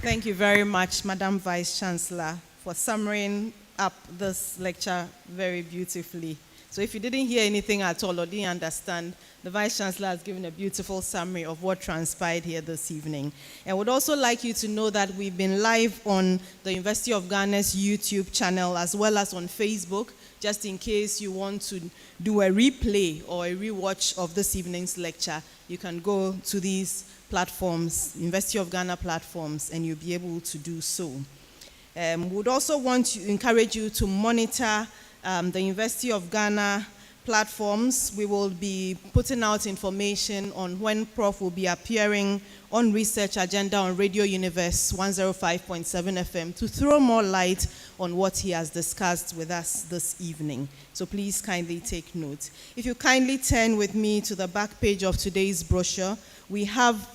Thank you very much, Madam Vice-Chancellor, for summarizing up this lecture very beautifully. So if you didn't hear anything at all or didn't understand, the Vice-Chancellor has given a beautiful summary of what transpired here this evening. And I would also like you to know that we've been live on the University of Ghana's YouTube channel as well as on Facebook, just in case you want to do a replay or a rewatch of this evening's lecture. You can go to these platforms, University of Ghana platforms, and you'll be able to do so. We would also want to encourage you to monitor the University of Ghana platforms. We will be putting out information on when Prof will be appearing on Research Agenda on Radio Universe 105.7 FM to throw more light on what he has discussed with us this evening. So please kindly take note. If you kindly turn with me to the back page of today's brochure, we have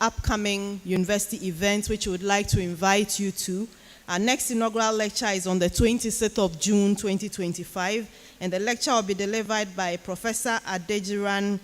upcoming university events which we would like to invite you to. Our next inaugural lecture is on the 26th of June, 2025, and the lecture will be delivered by Professor Adejiran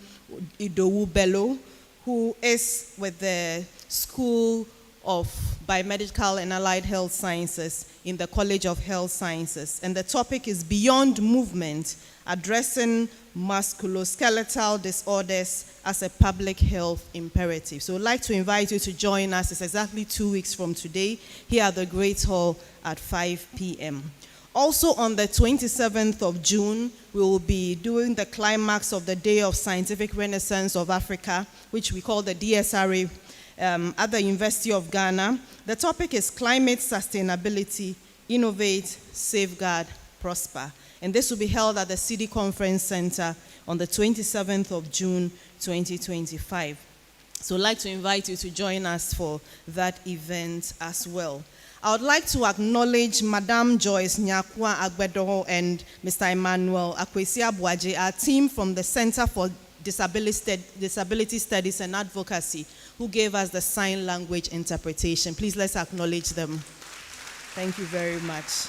Idowu-Bello, who is with the School of Biomedical and Allied Health Sciences in the College of Health Sciences. And the topic is Beyond Movement, Addressing Musculoskeletal Disorders as a Public Health Imperative. So I'd like to invite you to join us. It's exactly 2 weeks from today here at the Great Hall at 5 p.m. Also on the 27th of June, we will be doing the climax of the Day of Scientific Renaissance of Africa, which we call the DSRA, at the University of Ghana. The topic is Climate Sustainability, Innovate, Safeguard, Prosper. And this will be held at the City Conference Center on the 27th of June, 2025. So I'd like to invite you to join us for that event as well. I would like to acknowledge Madam Joyce Nyakwa Agbedo and Mr. Emmanuel Akwesi-Abuaje, our team from the Center for Disability Studies and Advocacy, who gave us the sign language interpretation. Please let's acknowledge them. Thank you very much.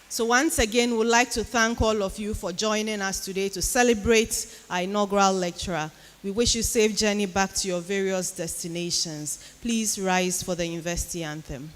So once again, we'd like to thank all of you for joining us today to celebrate our inaugural lecturer. We wish you a safe journey back to your various destinations. Please rise for the university anthem.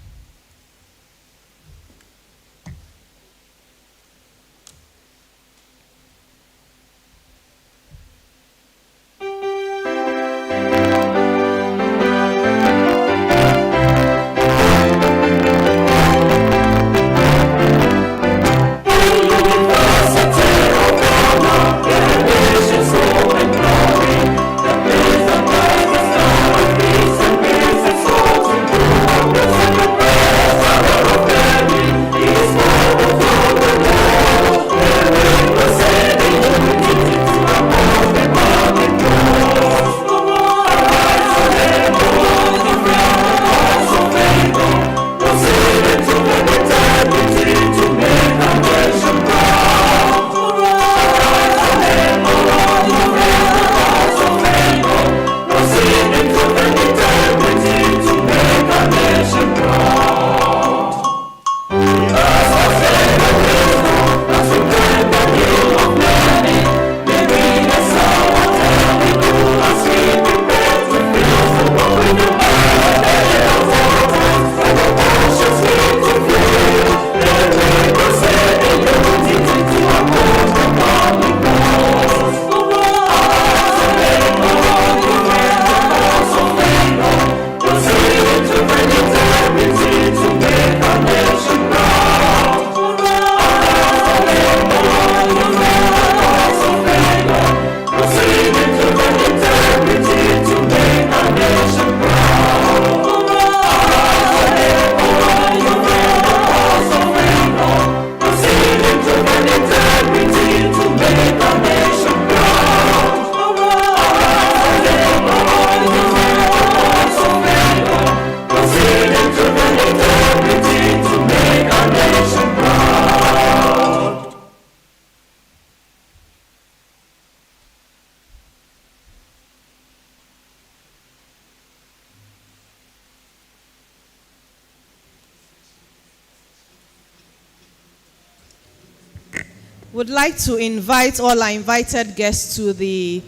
Would like to invite all our invited guests to the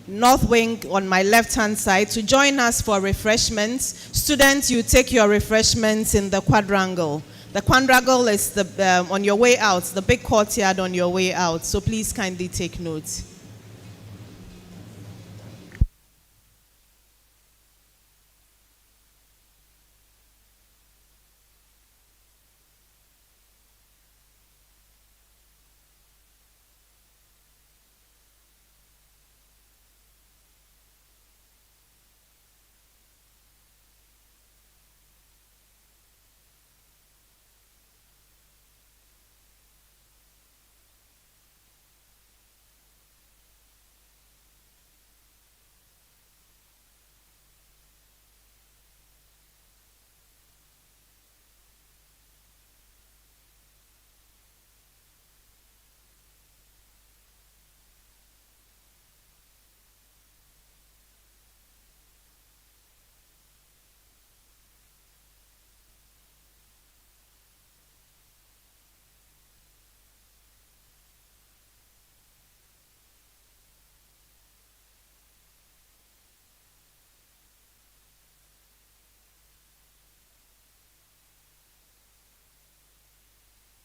north wing on my left-hand side to join us for refreshments. Students, you take your refreshments in the quadrangle. The quadrangle is on your way out, the big courtyard on your way out, so please kindly take note.